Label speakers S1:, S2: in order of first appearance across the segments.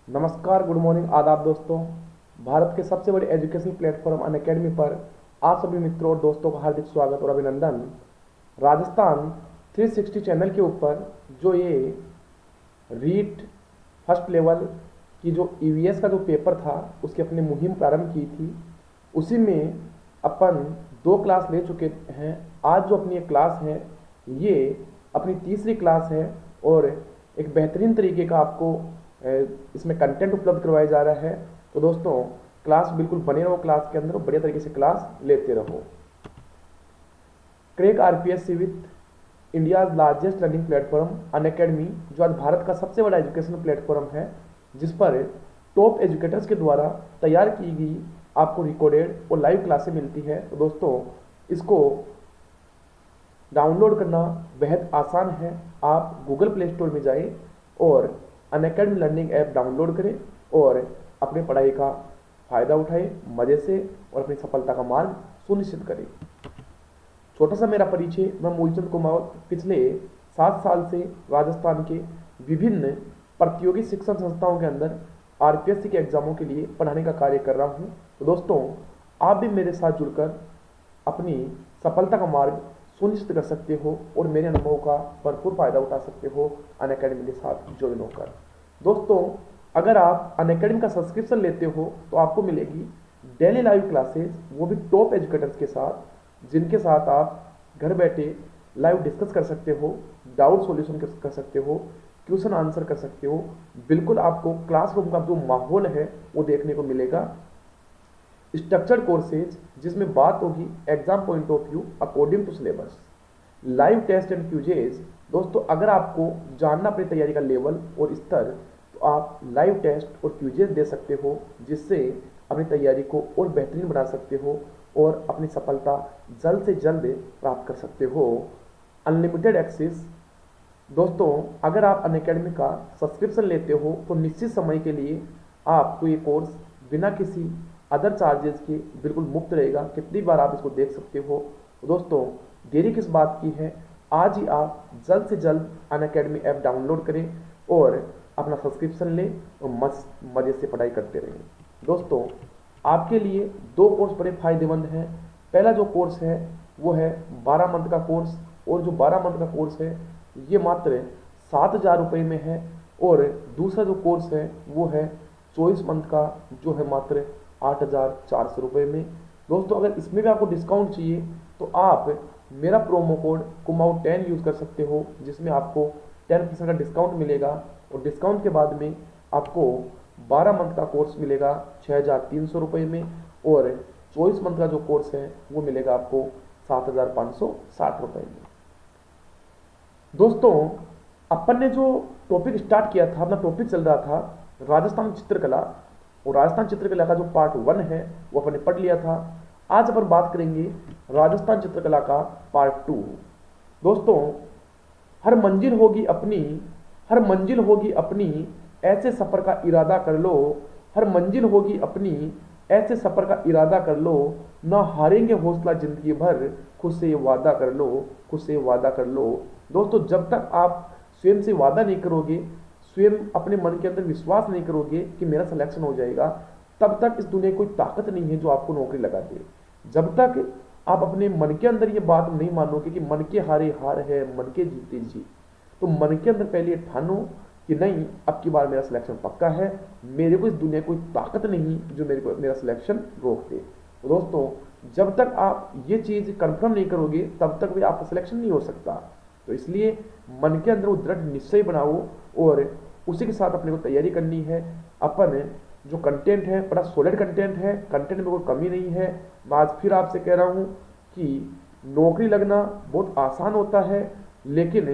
S1: नमस्कार, good morning, आदाब दोस्तों। भारत के सबसे बड़े एजुकेशन प्लेटफॉर्म अनअकैडमी पर आप सभी मित्रों और दोस्तों का हार्दिक स्वागत और अभिनंदन। राजस्थान 360 चैनल के ऊपर जो ये रीट फर्स्ट लेवल की जो ईवीएस का जो पेपर था उसकी अपनी मुहिम प्रारंभ की थी, उसी में अपन 2 क्लास ले चुके हैं। आज जो अपनी ये क्लास है ये अपनी तीसरी क्लास है और एक बेहतरीन तरीके का आपको इसमें कंटेंट उपलब्ध करवाया जा रहा है। तो दोस्तों, क्लास बिल्कुल बने रहो, क्लास के अंदर बढ़िया तरीके से क्लास लेते रहो। Crack RPSC with India largest learning platform Unacademy, जो आज भारत का सबसे बड़ा एजुकेशन प्लेटफॉर्म है, जिस पर टॉप एजुकेटर्स के द्वारा तैयार की गई आपको रिकॉर्डेड और लाइव क्लासें मिलती है। तो दोस्तों, इसको डाउनलोड करना बेहद आसान है। आप गूगल प्ले स्टोर में जाएं और अनअकैडमी लर्निंग ऐप डाउनलोड करें और अपनी पढ़ाई का फ़ायदा उठाएं मज़े से और अपनी सफलता का मार्ग सुनिश्चित करें। छोटा सा मेरा परिचय, मैं मूलचंद कुमावत पिछले 7 साल से राजस्थान के विभिन्न प्रतियोगी शिक्षण संस्थाओं के अंदर आरपीएससी के एग्जामों के लिए पढ़ाने का कार्य कर रहा हूँ। तो दोस्तों, आप भी मेरे साथ जुड़कर अपनी सफलता का मार्ग सुनिश्चित कर सकते हो और मेरे अनुभव का भरपूर फायदा उठा सकते हो अनअकैडमी के साथ ज्वाइन होकर। दोस्तों, अगर आप अनअकैडमी का सब्सक्रिप्शन लेते हो तो आपको मिलेगी डेली लाइव क्लासेस, वो भी टॉप एजुकेटर्स के साथ, जिनके साथ आप घर बैठे लाइव डिस्कस कर सकते हो, डाउट सॉल्यूशन कर सकते हो, क्वेश्चन आंसर कर सकते हो। बिल्कुल आपको क्लासरूम का जो माहौल है वो देखने को मिलेगा। स्ट्रक्चर्ड कोर्सेज जिसमें बात होगी exam point of view according to syllabus, live test and quizzes. दोस्तों, अगर आपको जानना अपनी तैयारी का लेवल और स्तर, तो आप लाइव टेस्ट और क्यूजेज दे सकते हो, जिससे अपनी तैयारी को और बेहतरीन बना सकते हो और अपनी सफलता जल्द से जल्द प्राप्त कर सकते हो। Unlimited access. दोस्तों, अगर आप अनअकैडमी का सब्सक्रिप्शन लेते हो तो निश्चित समय के लिए आपको ये कोर्स बिना किसी अदर चार्जेस के बिल्कुल मुफ्त रहेगा। कितनी बार आप इसको देख सकते हो। तो दोस्तों, देरी किस बात की है, आज ही आप जल्द से जल्द अनअकैडमी ऐप डाउनलोड करें और अपना सब्सक्रिप्शन लें और मज़े से पढ़ाई करते रहें। दोस्तों, आपके लिए 2 कोर्स बड़े फायदेमंद हैं। पहला जो कोर्स है वो है 12 मंथ का कोर्स, और जो 12 मंथ का कोर्स है ये मात्र 7,000 रुपये में है, और दूसरा जो कोर्स है वो है 24 मंथ का, जो है मात्र 8,400 रुपये में। दोस्तों, अगर इसमें भी आपको डिस्काउंट चाहिए तो आप मेरा प्रोमो कोड कुमाऊ10 यूज़ कर सकते हो, जिसमें आपको 10% का डिस्काउंट मिलेगा, और डिस्काउंट के बाद में आपको 12 मंथ का कोर्स मिलेगा 6,300 रुपये में, और 24 मंथ का जो कोर्स है वो मिलेगा आपको 7,560 रुपये में। दोस्तों, अपन ने जो टॉपिक स्टार्ट किया था, अपना टॉपिक चल रहा था राजस्थान चित्रकला, और राजस्थान चित्रकला का जो पार्ट 1 है वो अपन ने पढ़ लिया था। आज अपन बात करेंगे राजस्थान चित्रकला का पार्ट 2। दोस्तों, हर मंजिल होगी अपनी, हर मंजिल होगी अपनी, ऐसे सफ़र का इरादा कर लो, हर मंजिल होगी अपनी, ऐसे सफ़र का इरादा कर लो, ना हारेंगे हौसला जिंदगी भर, खुद से ये वादा कर लो, खुद से ये वादा कर लो। दोस्तों, जब तक आप स्वयं से वादा नहीं करोगे, स्वयं अपने मन के अंदर विश्वास नहीं करोगे कि मेरा सिलेक्शन हो जाएगा, तब तक इस दुनिया की कोई ताकत नहीं है जो आपको नौकरी लगा दे। जब तक आप अपने मन के अंदर ये बात नहीं मानोगे कि मन के हारे हार है, मन के जीते जीत, तो मन के अंदर पहले ठानो कि नहीं, अब की बार मेरा सिलेक्शन पक्का है, मेरे को इस दुनिया कोई ताकत नहीं जो मेरा सिलेक्शन रोक दे। तो दोस्तों, जब तक आप ये चीज़ कंफर्म नहीं करोगे तब तक भी आपका सिलेक्शन नहीं हो सकता। तो इसलिए मन के अंदर वो दृढ़ निश्चय बनाओ और उसी के साथ अपने को तैयारी करनी है। अपन जो कंटेंट है बड़ा सॉलिड कंटेंट है, कंटेंट में कोई कमी नहीं है। मैं आज फिर आपसे कह रहा हूँ कि नौकरी लगना बहुत आसान होता है, लेकिन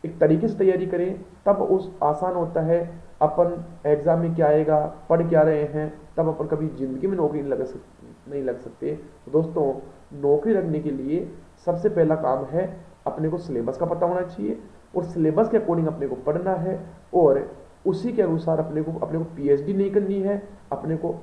S1: एक तरीके से तैयारी करें तब उस आसान होता है। अपन एग्ज़ाम में क्या आएगा, पढ़ क्या रहे हैं, तब अपन कभी ज़िंदगी में नौकरी नहीं लग सकते। तो दोस्तों, नौकरी लगने के लिए सबसे पहला काम है अपने को सिलेबस का पता होना चाहिए, और सिलेबस के अकॉर्डिंग अपने को पढ़ना है, और उसी के अनुसार अपने को पीएचडी नहीं करनी है, अपने को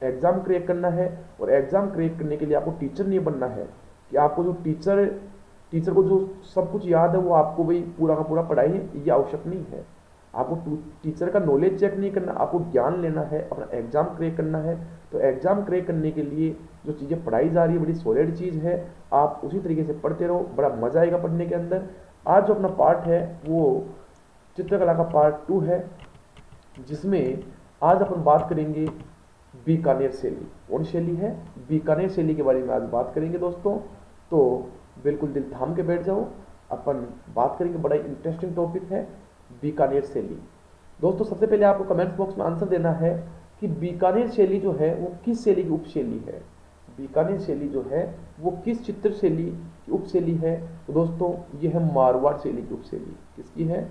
S1: एग्ज़ाम क्रैक करना है। और एग्ज़ाम क्रैक करने के लिए आपको टीचर नहीं बनना है कि आपको जो टीचर को जो सब कुछ याद है वो आपको भाई पूरा का पूरा पढ़ाई है, ये आवश्यक नहीं है। आपको टीचर का नॉलेज चेक नहीं करना, आपको ज्ञान लेना है, अपना एग्जाम क्रैक करना है। तो एग्जाम क्रैक करने के लिए जो चीज़ें पढ़ाई जा रही है बड़ी सॉलिड चीज़ है, आप उसी तरीके से पढ़ते रहो, बड़ा मजा आएगा पढ़ने के अंदर। आज जो अपना पार्ट है वो चित्रकला का पार्ट 2 है, जिसमें आज अपन बात करेंगे बीकानेर शैली। कौन शैली है? बीकानेर शैली के बारे में आज बात करेंगे दोस्तों। तो बिल्कुल दिल थाम के बैठ जाओ, अपन बात करेंगे, बड़ा इंटरेस्टिंग टॉपिक है बीकानेर शैली। दोस्तों सबसे पहले आपको कमेंट्स बॉक्स में आंसर देना है कि बीकानेर शैली जो है वो किस शैली की उपशैली है। बीकानेर शैली जो है वो किस चित्र शैली की उपशैली है? तो दोस्तों ये है मारवाड़ शैली की उपशैली। किसकी है?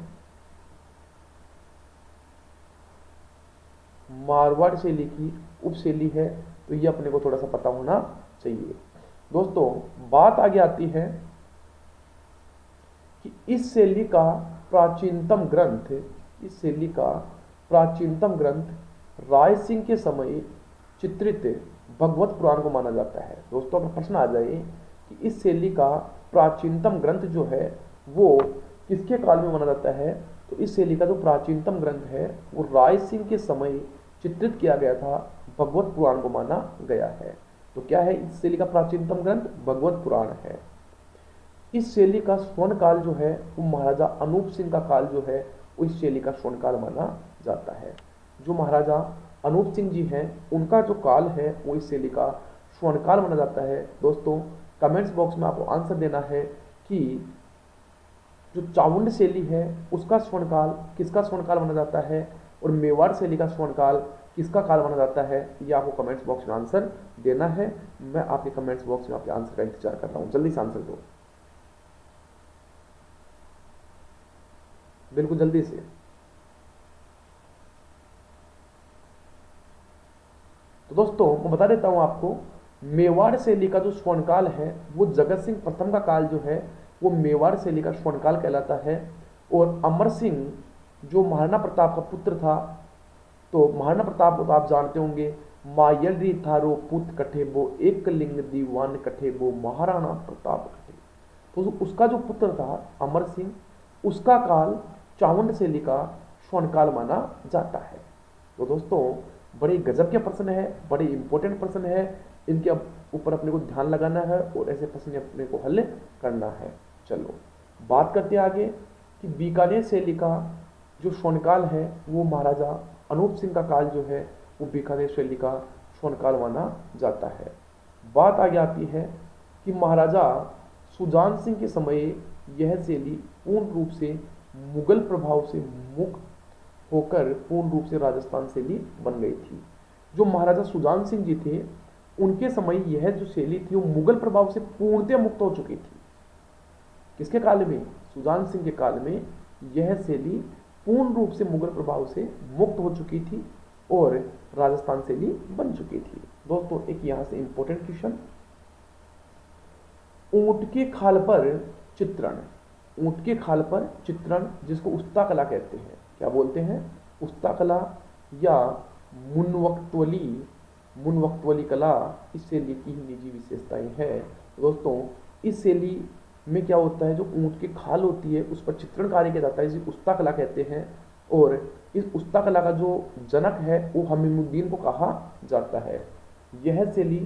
S1: मारवाड़ शैली की उपशैली है। तो ये अपने को थोड़ा सा पता होना चाहिए। दोस्तों बात आगे आती है कि इस शैली का प्राचीनतम ग्रंथ, इस शैली का प्राचीनतम ग्रंथ राय सिंह के समय चित्रित भगवत पुराण को माना जाता है। दोस्तों अगर प्रश्न आ जाए कि इस शैली का प्राचीनतम ग्रंथ जो है वो किसके काल में माना जाता है, तो इस शैली का जो प्राचीनतम ग्रंथ है वो राय सिंह के समय चित्रित किया गया था भगवत पुराण को माना गया है। तो क्या है इस शैली का प्राचीनतम ग्रंथ? भगवत पुराण है। इस शैली का स्वर्ण काल जो है वो महाराजा अनूप सिंह का काल जो है वो इस शैली का स्वर्ण काल माना जाता है। जो महाराजा अनूप सिंह जी हैं उनका जो काल है वो इस शैली का स्वर्ण काल माना जाता है। दोस्तों कमेंट्स बॉक्स में आपको आंसर देना है कि जो चावुंड शैली है उसका स्वर्ण काल किसका स्वर्ण काल माना जाता है, और मेवाड़ शैली का स्वर्ण काल किसका काल माना जाता है। ये आपको कमेंट्स बॉक्स में आंसर देना है। मैं आपके कमेंट्स बॉक्स में आपके आंसर का इंतजार कर रहा हूं, जल्दी से आंसर दो, बिल्कुल जल्दी से। तो दोस्तों मैं बता देता हूं आपको, मेवाड़ शैली का जो स्वर्णकाल है वो जगत सिंह प्रथम का काल जो है वो मेवाड़ शैली का स्वर्णकाल कहलाता है। और अमर सिंह जो महाराणा प्रताप का पुत्र था, तो महाराणा प्रताप को तो आप जानते होंगे, मायल री थारो पुत कठेबो एक लिंग दीवान कठेबो महाराणा प्रताप कठे। तो उसका जो पुत्र था अमर सिंह, उसका काल चावंड शैली का स्वर्णकाल माना जाता है। तो दोस्तों बड़े गजब के प्रश्न है, बड़े इंपॉर्टेंट प्रश्न है, इनके ऊपर अपने को ध्यान लगाना है और ऐसे प्रश्न अपने को हल करना है। चलो बात करते हैं आगे कि बीकानेर शैली का जो स्वर्णकाल है वो महाराजा अनूप सिंह का काल जो है वो बीकानेर शैली का स्वर्णकाल माना जाता है। बात आगे आती है कि महाराजा सुजान सिंह के समय यह शैली पूर्ण रूप से मुगल प्रभाव से मुक्त होकर पूर्ण रूप से राजस्थान शैली बन गई थी। जो महाराजा सुजान सिंह जी थे उनके समय यह जो शैली थी वो मुगल प्रभाव से पूर्णतः मुक्त हो चुकी थी। किसके काल में? सुजान सिंह के काल में यह शैली पूर्ण रूप से मुगल प्रभाव से मुक्त हो चुकी थी और राजस्थान शैली बन चुकी थी। दोस्तों एक यहां से इंपॉर्टेंट क्वेश्चन, ऊंट के खाल पर चित्रण, ऊंट के खाल पर चित्रण जिसको उस्ता कला कहते हैं, क्या बोलते हैं? उस्ता कला या मुनवक्तवली कला, इस शैली की ही निजी विशेषताएं हैं। दोस्तों इस शैली में क्या होता है, जो ऊंट की खाल होती है उस पर चित्रण कार्य किया जाता है, इसे उस्ता कला कहते हैं। और इस उस्ता कला का जो जनक है वो हमीमुद्दीन को कहा जाता है। यह शैली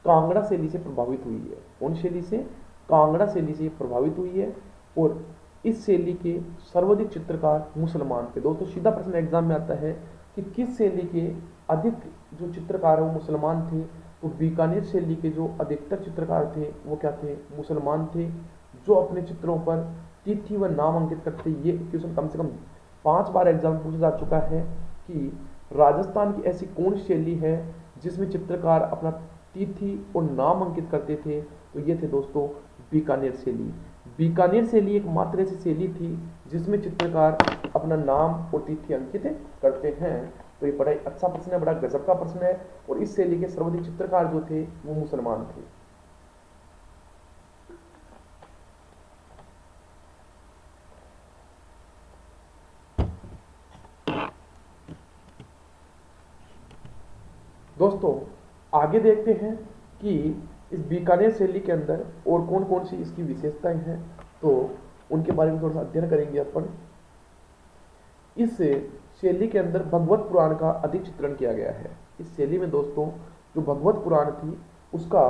S1: कांगड़ा शैली से प्रभावित हुई है। कौन शैली से? कांगड़ा शैली से प्रभावित हुई है। और इस शैली के सर्वाधिक चित्रकार मुसलमान थे। दोस्तों सीधा प्रश्न एग्जाम में आता है कि किस शैली के अधिक जो चित्रकार है वो मुसलमान थे, तो बीकानेर शैली के जो अधिकतर चित्रकार थे वो क्या थे? मुसलमान थे, जो अपने चित्रों पर तिथि व नाम अंकित करते। ये क्वेश्चन कम से कम 5 बार एग्जाम पूछा जा चुका है कि राजस्थान की ऐसी कौन शैली है जिसमें चित्रकार अपना तिथि और नाम अंकित करते थे, तो ये थे दोस्तों बीकानेर शैली। बीकानेर शैली एक मात्र ऐसी शैली थी जिसमें चित्रकार अपना नाम और तिथि अंकित करते हैं। तो ये बड़ा अच्छा प्रश्न है, बड़ा गजब का प्रश्न है। और इस शैली के सर्वाधिक चित्रकार जो थे वो मुसलमान थे। दोस्तों आगे देखते हैं कि इस बीकानेर शैली के अंदर और कौन कौन सी इसकी विशेषताएं हैं, तो उनके बारे में थोड़ा सा अध्ययन करेंगे अपन। किस शैली के अंदर भगवत पुराण का अधिक चित्रण किया गया है। इस शैली में दोस्तों जो भगवत पुराण थी उसका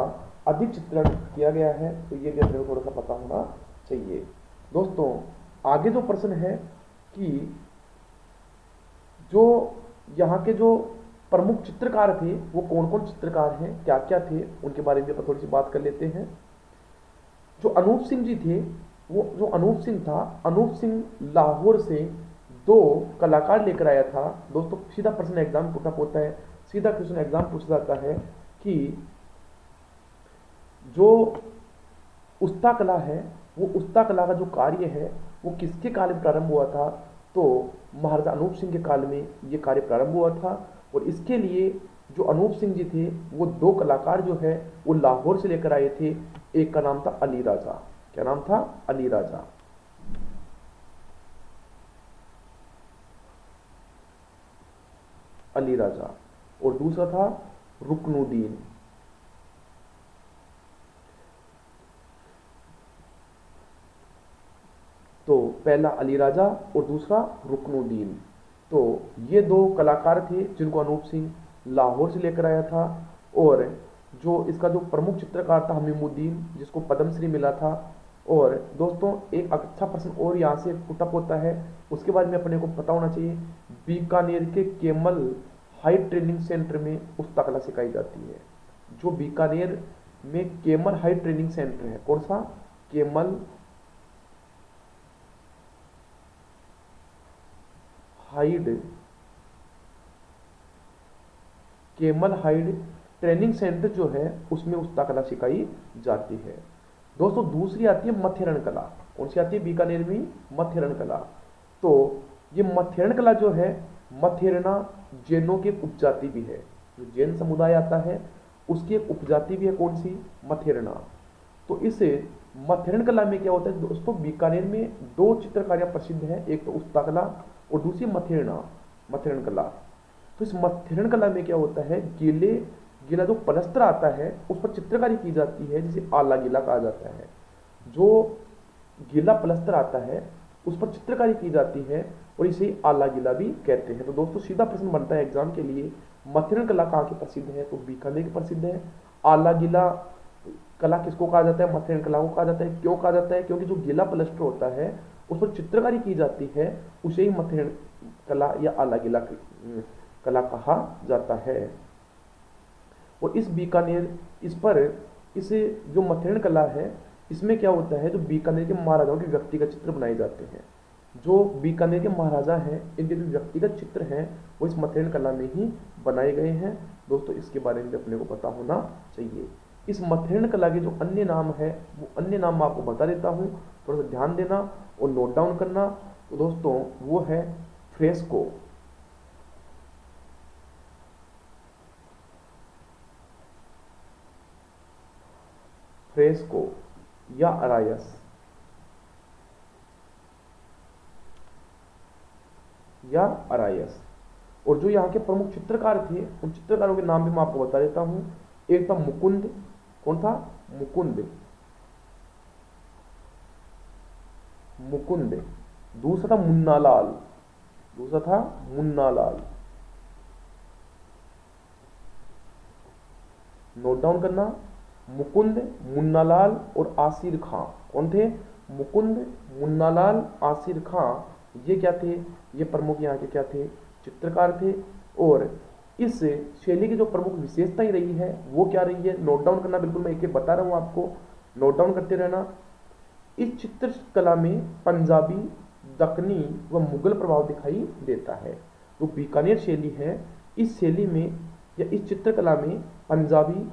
S1: अधिक चित्रण किया गया है, तो ये भी अपने को थोड़ा सा पता होना चाहिए। दोस्तों आगे जो प्रश्न है कि जो यहाँ के जो प्रमुख चित्रकार थे वो कौन कौन चित्रकार हैं, क्या क्या थे, उनके बारे में थोड़ी सी बात कर लेते हैं। जो अनूप सिंह जी थे, वो जो अनूप सिंह था, अनूप सिंह लाहौर से 2 कलाकार लेकर आया था। दोस्तों सीधा प्रश्न एग्जाम पूछा होता है, सीधा क्वेश्चन एग्जाम पूछा जाता है कि जो उस्ता कला है, वो उस्ता कला का जो कार्य है वो किसके काल में प्रारंभ हुआ था, तो महाराजा अनूप सिंह के काल में ये कार्य प्रारंभ हुआ था। और इसके लिए जो अनूप सिंह जी थे वो 2 कलाकार जो है वो लाहौर से लेकर आए थे। एक का नाम था अली राजा, क्या नाम था, अली राजा। अली राजा। और दूसरा था रुकनुद्दीन। तो पहला अली राजा और दूसरा रुकनुद्दीन। तो ये 2 कलाकार थे जिनको अनूप सिंह लाहौर से लेकर आया था। और जो इसका जो प्रमुख चित्रकार था हमीमुद्दीन, जिसको पद्मश्री मिला था। और दोस्तों एक अच्छा प्रश्न और यहाँ से पुटअप होता है, उसके बारे में अपने को पता होना चाहिए। बीकानेर के केमल हाई ट्रेनिंग सेंटर में उस्ता कला सिखाई जाती है। जो बीकानेर में केमल हाई ट्रेनिंग सेंटर है, कौन सा, केमल हाइड ट्रेनिंग सेंटर जो है उसमें उस्ता कला सिखाई जाती है। दोस्तों दूसरी आती है मथेरण कला। कौन सी आती है बीकानेर में, मथेरण कला। तो ये मथेरण कला जो है, मथेरना जैनों की उपजाति भी है। जो जैन समुदाय आता है उसकी एक उपजाति भी है, कौन सी, मथेरना। तो इस मथेरण कला में क्या होता है दोस्तों, बीकानेर में 2 चित्रकारियां प्रसिद्ध हैं, एक तो उस्ता कला और दूसरी मथेरण कला। तो इस मथेरण कला में क्या होता है, गीला जो पलस्तर आता है उस पर चित्रकारी की जाती है, जिसे आला गीला कहा जाता है। जो गीला पलस्तर आता है उस पर चित्रकारी की जाती है और इसे आला गीला भी कहते हैं। तो दोस्तों सीधा प्रश्न बनता है एग्जाम के लिए, मथेरण कला कहाँ की प्रसिद्ध है, तो बीकानेर की प्रसिद्ध है। आला गीला कला किसको कहा जाता है, मथेरण कला को कहा जाता है। क्यों कहा जाता है, क्योंकि जो गीला पलस्टर होता है उस पर चित्रकारी की जाती है, उसे ही मथेरण कला या आला गीला कला कहा जाता है। और इस बीकानेर इस जो मथेरण कला है इसमें क्या होता है, जो बीकानेर के महाराजाओं के व्यक्तिगत चित्र बनाए जाते हैं। जो बीकानेर के महाराजा हैं इनके जो व्यक्तिगत चित्र हैं वो इस मथेरण कला में ही बनाए गए हैं। दोस्तों इसके बारे में अपने को पता होना चाहिए। इस मथेरण कला के जो अन्य नाम है वो अन्य नाम मैं आपको बता देता हूँ, थोड़ा सा ध्यान देना और नोट डाउन करना। तो दोस्तों वो है फ्रेस्को, या अरायस, और जो यहाँ के प्रमुख चित्रकार थे उन चित्रकारों के नाम भी मैं आपको बता देता हूँ। एक था मुकुंद, कौन था, मुकुंद। दूसरा था मुन्नालाल। नोट डाउन करना, मुकुंद, मुन्नालाल और आसिर खां। कौन थे, मुकुंद, मुन्नालाल, आसिर खां। ये क्या थे, ये प्रमुख यहाँ के क्या थे, चित्रकार थे। और इस शैली की जो प्रमुख विशेषताएं रही है वो क्या रही है, नोट डाउन करना। बिल्कुल मैं एक एक बता रहा हूँ आपको, नोट डाउन करते रहना। इस चित्रकला में पंजाबी, दक्कनी व मुगल प्रभाव दिखाई देता है। जो बीकानेर शैली है, इस शैली में या इस चित्रकला में पंजाबी,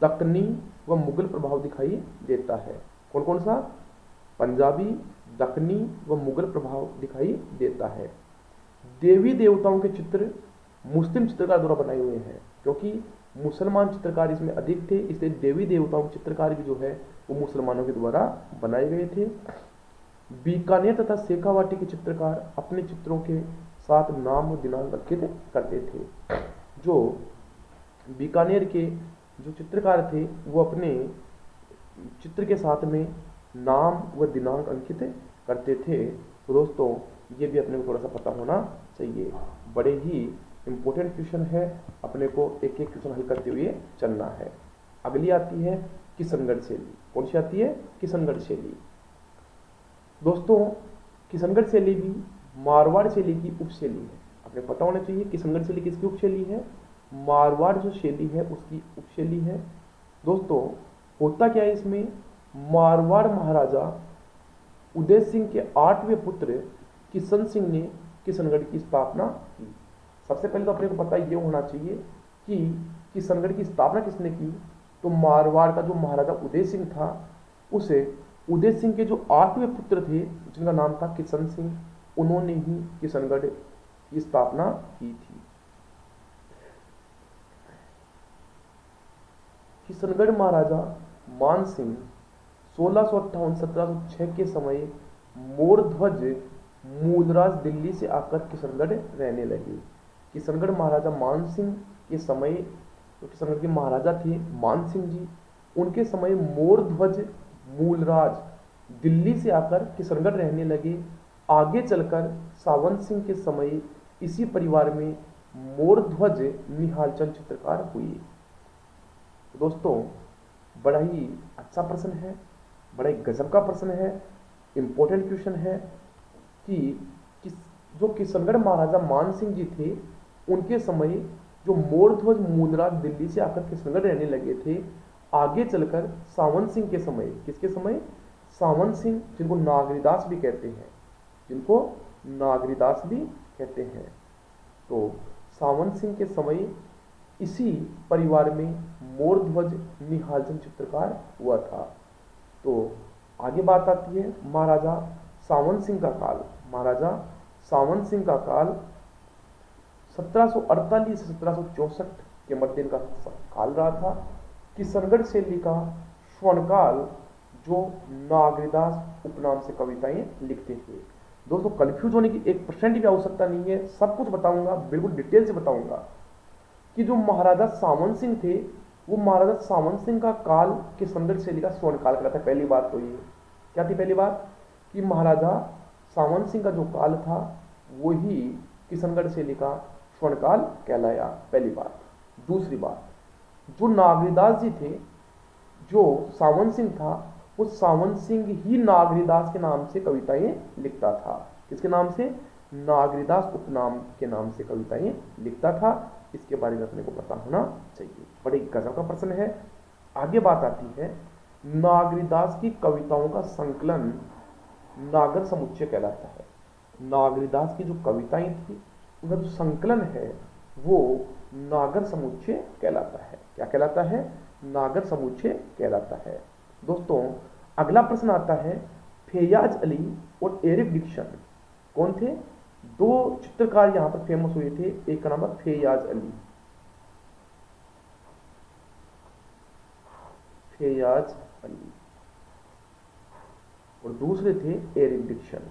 S1: दक्कनी व मुगल प्रभाव दिखाई देता है। कौन कौन सा, पंजाबी, दक्कनी व मुगल प्रभाव दिखाई देता है। देवी देवताओं के चित्र मुस्लिम चित्रकार द्वारा बनाए हुए हैं, क्योंकि मुसलमान चित्रकार इसमें अधिक थे, इसलिए देवी देवताओं के चित्रकार भी जो है वो मुसलमानों के द्वारा बनाए गए थे। बीकानेर तथा शेखावाटी के चित्रकार अपने चित्रों के साथ नाम और दिनांक अंकित करते थे। जो बीकानेर के जो चित्रकार थे वो अपने चित्र के साथ में नाम व दिनांक अंकित करते थे। तो दोस्तों ये भी अपने को थोड़ा सा पता होना चाहिए। बड़े ही इंपॉर्टेंट क्वेश्चन है, अपने को एक एक क्वेश्चन हल करते हुए चलना है। अगली आती है किशनगढ़ शैली। कौन सी आती है? किशनगढ़ शैली। दोस्तों किशनगढ़ शैली भी मारवाड़ शैली की उपशैली है। आपने पता होना चाहिए किशनगढ़ शैली किसकी उपशैली है? मारवाड़ जो शैली है उसकी उपशैली है। दोस्तों होता क्या है इसमें, मारवाड़ महाराजा उदय सिंह के 8वें पुत्र किशन सिंह ने किशनगढ़ की स्थापना की। सबसे पहले तो अपने को पता ये होना चाहिए कि किशनगढ़ की स्थापना किसने की। तो मारवाड़ का जो महाराजा उदय सिंह था, उसे उदय सिंह के जो 8वें पुत्र थे जिनका नाम था किशन सिंह, उन्होंने ही किशनगढ़ की स्थापना की थी। किशनगढ़ महाराजा मान सिंह 1658-1706 के समय मोरध्वज मूलराज दिल्ली से आकर किशनगढ़ रहने लगे। किशनगढ़ महाराजा मान सिंह के समय, जो किशनगढ़ के महाराजा थे मान सिंह जी, उनके समय मोरध्वज मूलराज दिल्ली से आकर किशनगढ़ रहने लगे। आगे चलकर सावंत सिंह के समय इसी परिवार में मोरध्वज निहालचंद चित्रकार हुए। दोस्तों बड़ा ही अच्छा प्रश्न है, बड़ा ही गजब का प्रश्न है, इंपॉर्टेंट क्वेश्चन है कि जो किशनगढ़ महाराजा मान सिंह जी थे, उनके समय जो मोरध्वज मूलराज दिल्ली से आकर किशनगढ़ रहने लगे थे, आगे चलकर सावंत सिंह के समय, किसके समय? सावंत सिंह, जिनको नागरीदास भी कहते हैं, जिनको नागरीदास भी कहते हैं। तो सावंत सिंह के समय इसी परिवार में मोरध्वज निहालचंद चित्रकार हुआ था। तो आगे बात आती है महाराजा सावंत सिंह का काल। महाराजा सावंत सिंह का काल 1748 से 1764 के मध्य का काल रहा था। किशनगढ़ शैली का स्वर्णकाल जो नागरीदास उपनाम से कविताएं लिखते थे। दोस्तों कंफ्यूज होने की 1% भी आवश्यकता नहीं है, सब कुछ बताऊंगा, बिल्कुल डिटेल से बताऊंगा कि जो महाराजा सावंत सिंह थे, वो महाराजा सावंत सिंह का काल किशनगढ़ शैली का स्वर्णकाल कहलाता है। पहली बात तो ये क्या थी? पहली बात कि महाराजा सावंत सिंह का जो काल था वो ही किशनगढ़ शैली का स्वर्णकाल कहलाया, पहली बात। दूसरी बात, जो नागरीदास जी थे, जो सावंत सिंह था, वो सावंत सिंह ही नागरीदास के नाम से कविताएं लिखता था। किसके नाम से? नागरीदास उपनाम के नाम से कविताएं लिखता था। इसके बारे में अपने को पता होना चाहिए। बड़े गजब का प्रश्न है। आगे बात आती है नागरीदास की कविताओं का संकलन नागर समुच्चय कहलाता है। नागरीदास की जो कविताएं थी उनका जो संकलन है वो नागर समुच्चय कहलाता है। क्या कहलाता है? नागर समुच्चय कहलाता है। दोस्तों अगला प्रश्न आता है फैयाज अली और एरिक डिक्सन कौन थे? दो चित्रकार यहां पर फेमस हुए थे। एक का नाम है फैयाज अली, फैयाज अली, और दूसरे थे एरिक डिक्सन।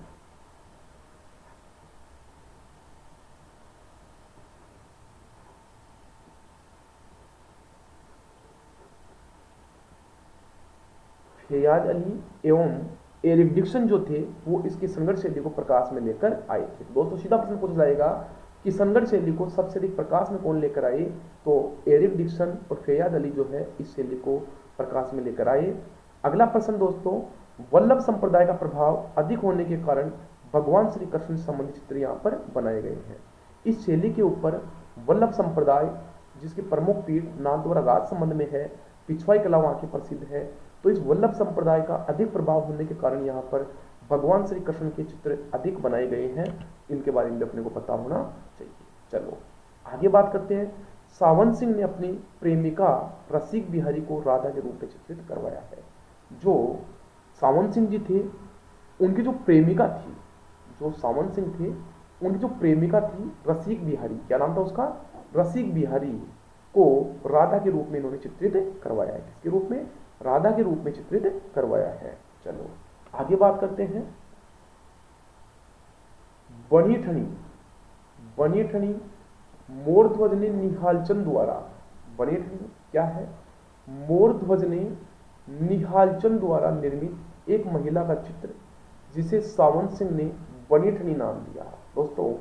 S1: फैयाज अली एवं एरिक डिक्सन जो थे वो इसकी संघर्ष शैली को प्रकाश में लेकर आए थे। दोस्तों सीधा प्रश्न पूछा जाएगा कि संघर्ष शैली को सबसे अधिक प्रकाश में कौन लेकर आए? तो एरिक डिक्सन और फैयाज अली जो है इस शैली को प्रकाश में लेकर आए। अगला प्रश्न दोस्तों, वल्लभ संप्रदाय का प्रभाव अधिक होने के कारण भगवान श्री कृष्ण से संबंधित चित्र यहाँ पर बनाए गए हैं। इस शैली के ऊपर वल्लभ संप्रदाय, जिसकी प्रमुख पीठ नाथद्वारा राज संबंध में है, पिछवाई कला वहाँ की प्रसिद्ध है, तो इस वल्लभ संप्रदाय का अधिक प्रभाव होने के कारण यहाँ पर भगवान श्री कृष्ण के चित्र अधिक बनाए गए हैं। इनके बारे में अपने को पता होना चाहिए। चलो आगे बात करते हैं। सावंत सिंह ने अपनी प्रेमिका रसिक बिहारी को राधा के रूप में चित्रित करवाया है। जो सावंत सिंह जी थे उनकी जो प्रेमिका थी, जो सावंत सिंह थे उनकी जो प्रेमिका थी रसिक बिहारी, क्या नाम था उसका? रसिक बिहारी को राधा के रूप में इन्होंने चित्रित करवाया है। किसके रूप में? राधा के रूप में चित्रित करवाया है। चलो आगे बात करते हैं। बनी ठनी, बनी ठनी मोरध्वज ने निहालचंद द्वारा, बनी ठनी क्या है? मोरध्वज ने निहालचंद द्वारा निर्मित एक महिला का चित्र जिसे सावंत सिंह ने बनीठनी नाम दिया। दोस्तों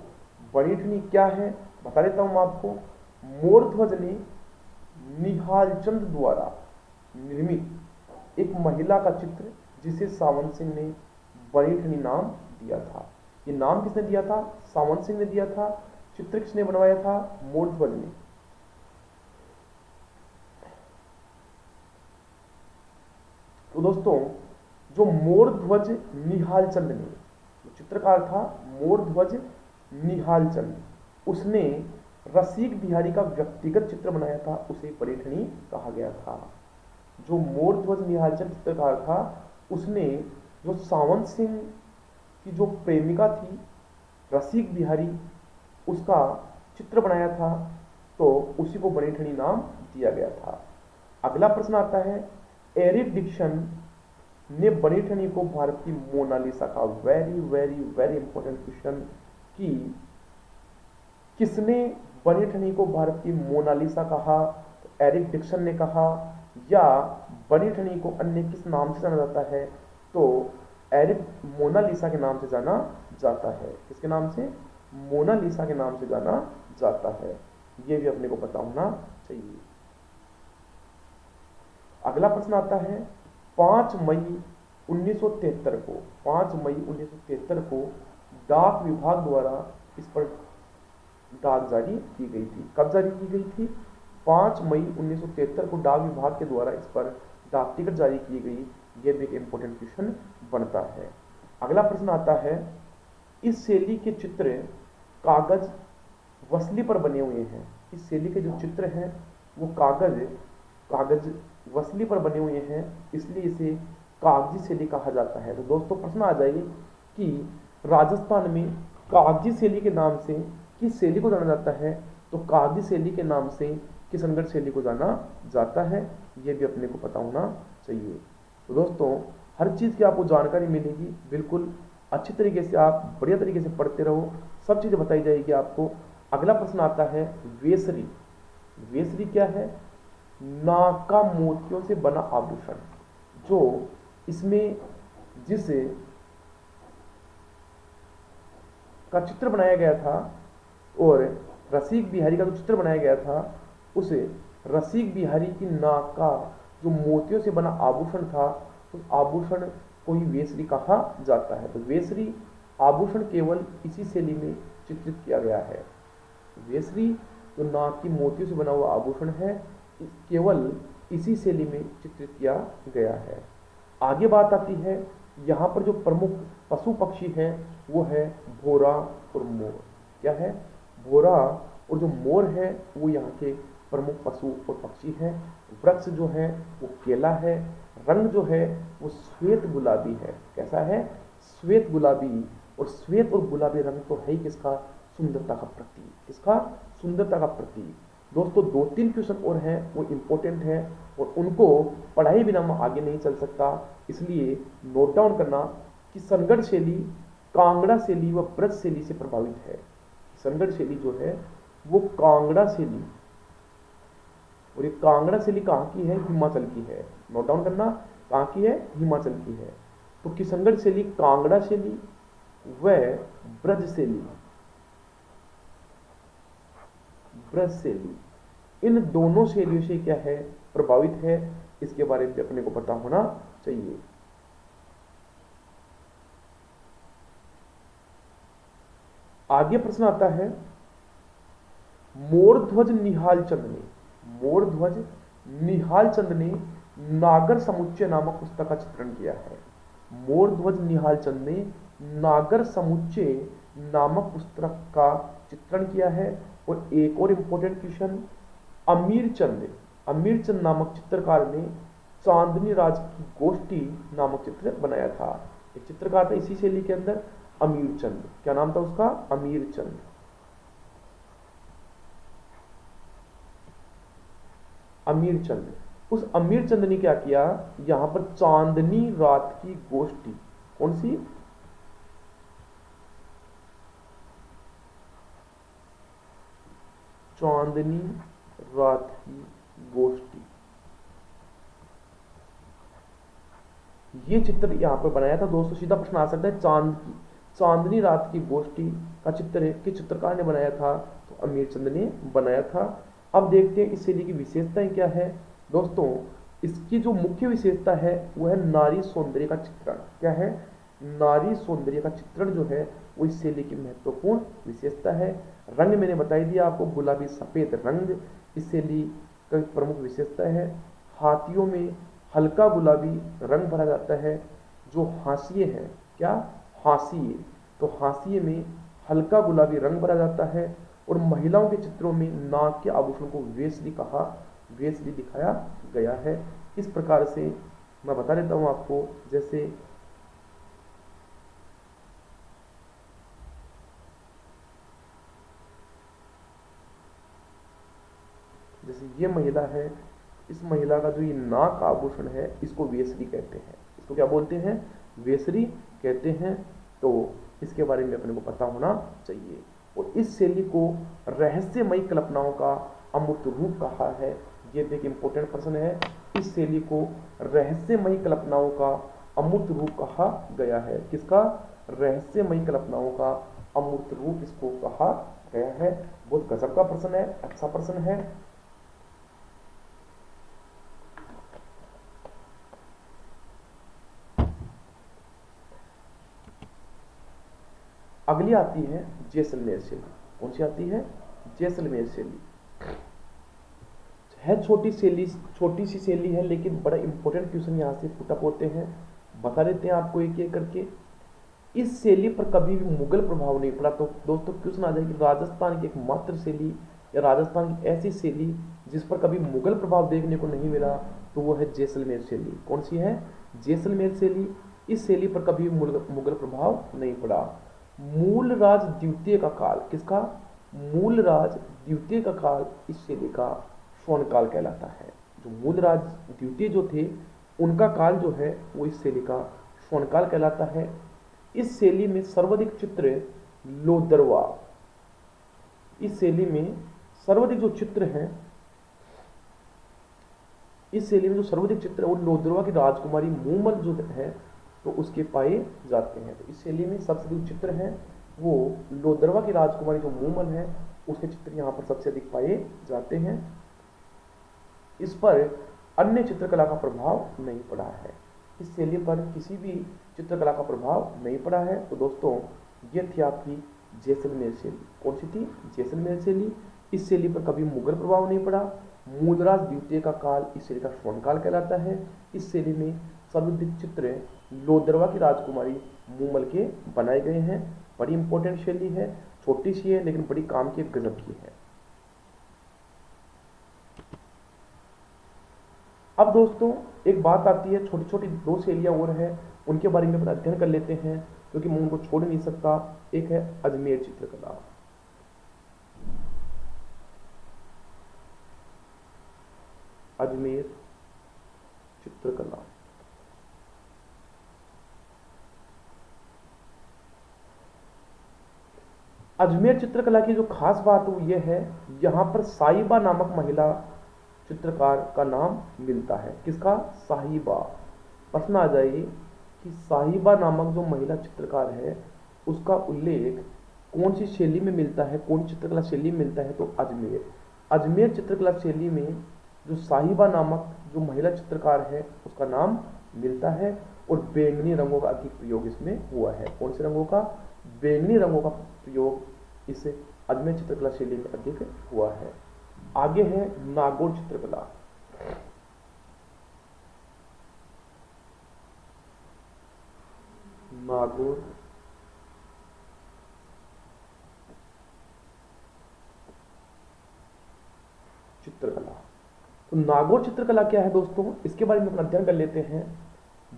S1: बनीठनी क्या है बता देता हूं मैं आपको। मोरध्वज ने निहाल चंद द्वारा निर्मित एक महिला का चित्र जिसे सावंत सिंह ने बनीठनी नाम दिया था। ये नाम किसने दिया था? सावंत सिंह ने दिया था। चित्र किसने बनवाया था? मोरध्वज ने। तो दोस्तों जो मोरध्वज निहाल चंद ने, जो चित्रकार था मोरध्वज निहाल चंद, उसने रसिक बिहारी का व्यक्तिगत चित्र बनाया था, उसे बनीठनी कहा गया था। जो मोरध्वज निहाल चंद चित्रकार था उसने जो सावंत सिंह की जो प्रेमिका थी रसिक बिहारी, उसका चित्र बनाया था, तो उसी को बनीठनी नाम दिया गया था। अगला प्रश्न आता है, एरिक डिक्सन ने बनीठनी को भारत की मोनालिसा का, very very very important question, कि किसने बनीठनी को भारत की मोनालिसा कहा? तो एरिक डिक्सन ने कहा। या बनीठनी को अन्य किस नाम से जाना जाता है? तो एरिक मोनालिसा के नाम से जाना जाता है। किसके नाम से? मोनालिसा के नाम से जाना जाता है। यह भी अपने को पता होना चाहिए। अगला प्रश्न आता है, 5 मई 1973 को, 5 मई 1973 को डाक विभाग द्वारा इस पर डाक जारी की गई थी। कब जारी की गई थी? 5 मई 1973 को डाक विभाग के द्वारा इस पर डाक टिकट जारी की गई। यह भी एक इंपॉर्टेंट क्वेश्चन बनता है। अगला प्रश्न आता है, इस शैली के चित्र कागज वसली पर बने हुए हैं। इस शैली के जो चित्र हैं वो कागज वसली पर बने हुए हैं, इसलिए इसे कागजी शैली कहा जाता है। तो दोस्तों प्रश्न आ जाइए कि राजस्थान में कागजी शैली के नाम से किस शैली को जाना जाता है? तो कागजी शैली के नाम से किशनगढ़ शैली को जाना जाता है। यह भी अपने को पता होना चाहिए। तो दोस्तों हर चीज़ की आपको जानकारी मिलेगी, बिल्कुल अच्छी तरीके से आप बढ़िया तरीके से पढ़ते रहो, सब चीज़ें बताई जाएगी आपको। अगला प्रश्न आता है, वेसरी। वेसरी क्या है? नाक का मोतियों से बना आभूषण। जो इसमें जिस का चित्र बनाया गया था और रसिक बिहारी का जो चित्र बनाया गया था, उस रसिक बिहारी की नाक का जो मोतियों से बना आभूषण था, उस आभूषण को ही वेसरी कहा जाता है। तो वेसरी आभूषण केवल इसी शैली में चित्रित किया गया है। वेसरी जो नाक की मोतियों से बना हुआ आभूषण है, केवल इसी शैली में चित्रित किया गया है। आगे बात आती है, यहाँ पर जो प्रमुख पशु पक्षी हैं वो है भोरा और मोर। क्या है? भोरा और जो मोर है वो यहाँ के प्रमुख पशु और पक्षी हैं। वृक्ष जो है वो केला है। रंग जो है वो श्वेत गुलाबी है। कैसा है? श्वेत गुलाबी। और श्वेत और गुलाबी रंग तो है ही किसका? सुंदरता का प्रतीक। किसका? सुंदरता का प्रतीक। दोस्तों 2-3 क्वेश्चन और हैं, वो इंपॉर्टेंट हैं और उनको पढ़ाई बिना मैं आगे नहीं चल सकता, इसलिए नोट डाउन करना कि किशनगढ़ शैली कांगड़ा शैली व ब्रज शैली से प्रभावित है। किशनगढ़ शैली जो है वो कांगड़ा शैली, और ये कांगड़ा शैली कहाँ की है? हिमाचल की है। नोट डाउन करना, कहाँ की है? हिमाचल की है। तो किशनगढ़ शैली कांगड़ा शैली व ब्रज शैली, ब्रज शैली, इन दोनों शैलियों से क्या है? प्रभावित है। इसके बारे में अपने को पता होना चाहिए। आगे प्रश्न आता है, मोरध्वज निहाल चंद ने नागर समुच्चय नामक पुस्तक का चित्रण किया है। मोरध्वज निहाल चंद ने नागर समुच्चय नामक पुस्तक का चित्रण किया है। और एक और इंपॉर्टेंट क्वेश्चन, अमीर चंद नामक चित्रकार ने चांदनी राज की गोष्ठी नामक चित्र बनाया था। एक चित्रकार था इसी शैली के अंदर, अमीर चंद। क्या नाम था उसका? अमीर चंद। अमीर चंद, उस अमीर चंद ने क्या किया? यहां पर चांदनी रात की गोष्ठी, कौन सी? चांदनी रात की गोष्ठी, ये चित्र यहां पर बनाया था। दोस्तों सीधा प्रश्न आ सकता है, चांदनी रात की गोष्ठी का चित्र है, किस चित्रकार ने बनाया था? तो अमीर चंद ने बनाया था। अब देखते हैं इस शैली की विशेषताएं क्या है। दोस्तों, इसकी जो मुख्य विशेषता है वो है नारी सौंदर्य का चित्रण। क्या है? नारी सौंदर्य का चित्रण जो है वो इस शैली की महत्वपूर्ण विशेषता है। रंग मैंने बता ही दिया आपको, गुलाबी सफेद रंग इस शैली का प्रमुख विशेषता है। हाथियों में हल्का गुलाबी रंग भरा जाता है। जो हाशिए हैं, क्या? हाशिए, तो हाशिए में हल्का गुलाबी रंग भरा जाता है। और महिलाओं के चित्रों में नाक के आभूषण को वेशली दिखाया गया है। इस प्रकार से मैं बता देता हूं आपको, जैसे ये महिला है, इस महिला का जो ये नाक का आभूषण है इसको वेशरी कहते हैं। इसको क्या बोलते हैं? वेशरी कहते हैं। तो इसके बारे में अपने को पता होना चाहिए। और इस शैली को रहस्यमयी कल्पनाओं का अमूर्त रूप कहा है। ये एक इंपॉर्टेंट प्रश्न है। इस शैली को रहस्यमयी कल्पनाओं का अमूर्त रूप कहा गया है। किसका? रहस्यमयी कल्पनाओं का अमूर्त रूप इसको कहा गया है। बहुत गजब का प्रश्न है, अच्छा प्रश्न है। अगली आती है जैसलमेर शैली। कौन सी आती है? जैसलमेर शैली है। छोटी सी शैली है, लेकिन बड़ा इंपॉर्टेंट क्वेश्चन यहाँ से पुटअप होते हैं। बता देते हैं आपको एक एक करके। इस शैली पर कभी भी मुगल प्रभाव नहीं पड़ा। तो दोस्तों क्वेश्चन आ जाए कि राजस्थान की एकमात्र शैली या राजस्थान की ऐसी शैली जिस पर कभी मुगल प्रभाव देखने को नहीं मिला, तो वो है जैसलमेर शैली। कौन सी है? जैसलमेर शैली। इस शैली पर कभी मुगल प्रभाव नहीं पड़ा। मूलराज द्वितीय का काल, किसका? मूलराज द्वितीय का काल इस शैली का स्वर्णकाल कहलाता है। जो मूलराज द्वितीय जो थे उनका काल जो है वो इस शैली का स्वर्णकाल कहलाता है। इस शैली में सर्वाधिक चित्र लोदरवा, इस शैली में सर्वाधिक जो चित्र हैं, इस शैली में जो सर्वाधिक चित्र है वो लोदरवा की राजकुमारी मूमल जो है तो उसके पाए जाते हैं। तो इस शैली में सबसे अधिक चित्र हैं वो लोदरवा की राजकुमारी जो मूमल है उसके चित्र यहाँ पर सबसे अधिक पाए जाते हैं। इस पर अन्य चित्रकला का प्रभाव नहीं पड़ा है। इस शैली पर किसी भी चित्रकला का प्रभाव नहीं पड़ा है। तो दोस्तों ये थी आपकी जैसलमेर शैली। कौन सी थी? जैसलमेर शैली। इस शैली पर कभी मुगल प्रभाव नहीं पड़ा। मूलराज द्वितीय का काल इस शैली का स्वर्णकाल कहलाता है। इस शैली में सर्वाधिक चित्र लोदरवा की राजकुमारी मूमल के बनाए गए हैं। बड़ी इंपॉर्टेंट शैली है, छोटी सी है लेकिन बड़ी काम की, गजब की है। अब दोस्तों एक बात आती है, छोटी छोटी दो शैलियां और हैं, उनके बारे में अपना अध्ययन कर लेते हैं क्योंकि मैं उनको छोड़ नहीं सकता। एक है अजमेर चित्रकला। अजमेर चित्रकला। अजमेर चित्रकला की जो खास बात वो ये है, यहाँ पर साहिबा नामक महिला चित्रकार का नाम मिलता है। किसका? साहिबा। प्रश्न आ जाए कि साहिबा नामक जो महिला चित्रकार है उसका उल्लेख कौन सी शैली में मिलता है, कौन सी चित्रकला शैली में मिलता है? तो अजमेर। अजमेर चित्रकला शैली में जो साहिबा नामक जो महिला चित्रकार है उसका नाम मिलता है। और बैंगनी रंगों का अधिक प्रयोग इसमें हुआ है। कौन से रंगों का? बैंगनी रंगों का प्रयोग इस अजमेर चित्रकला शैली में अधिक हुआ है। आगे है नागौर चित्रकला। नागौर चित्रकला। तो नागौर चित्रकला क्या है दोस्तों, इसके बारे में अपना अध्ययन कर लेते हैं।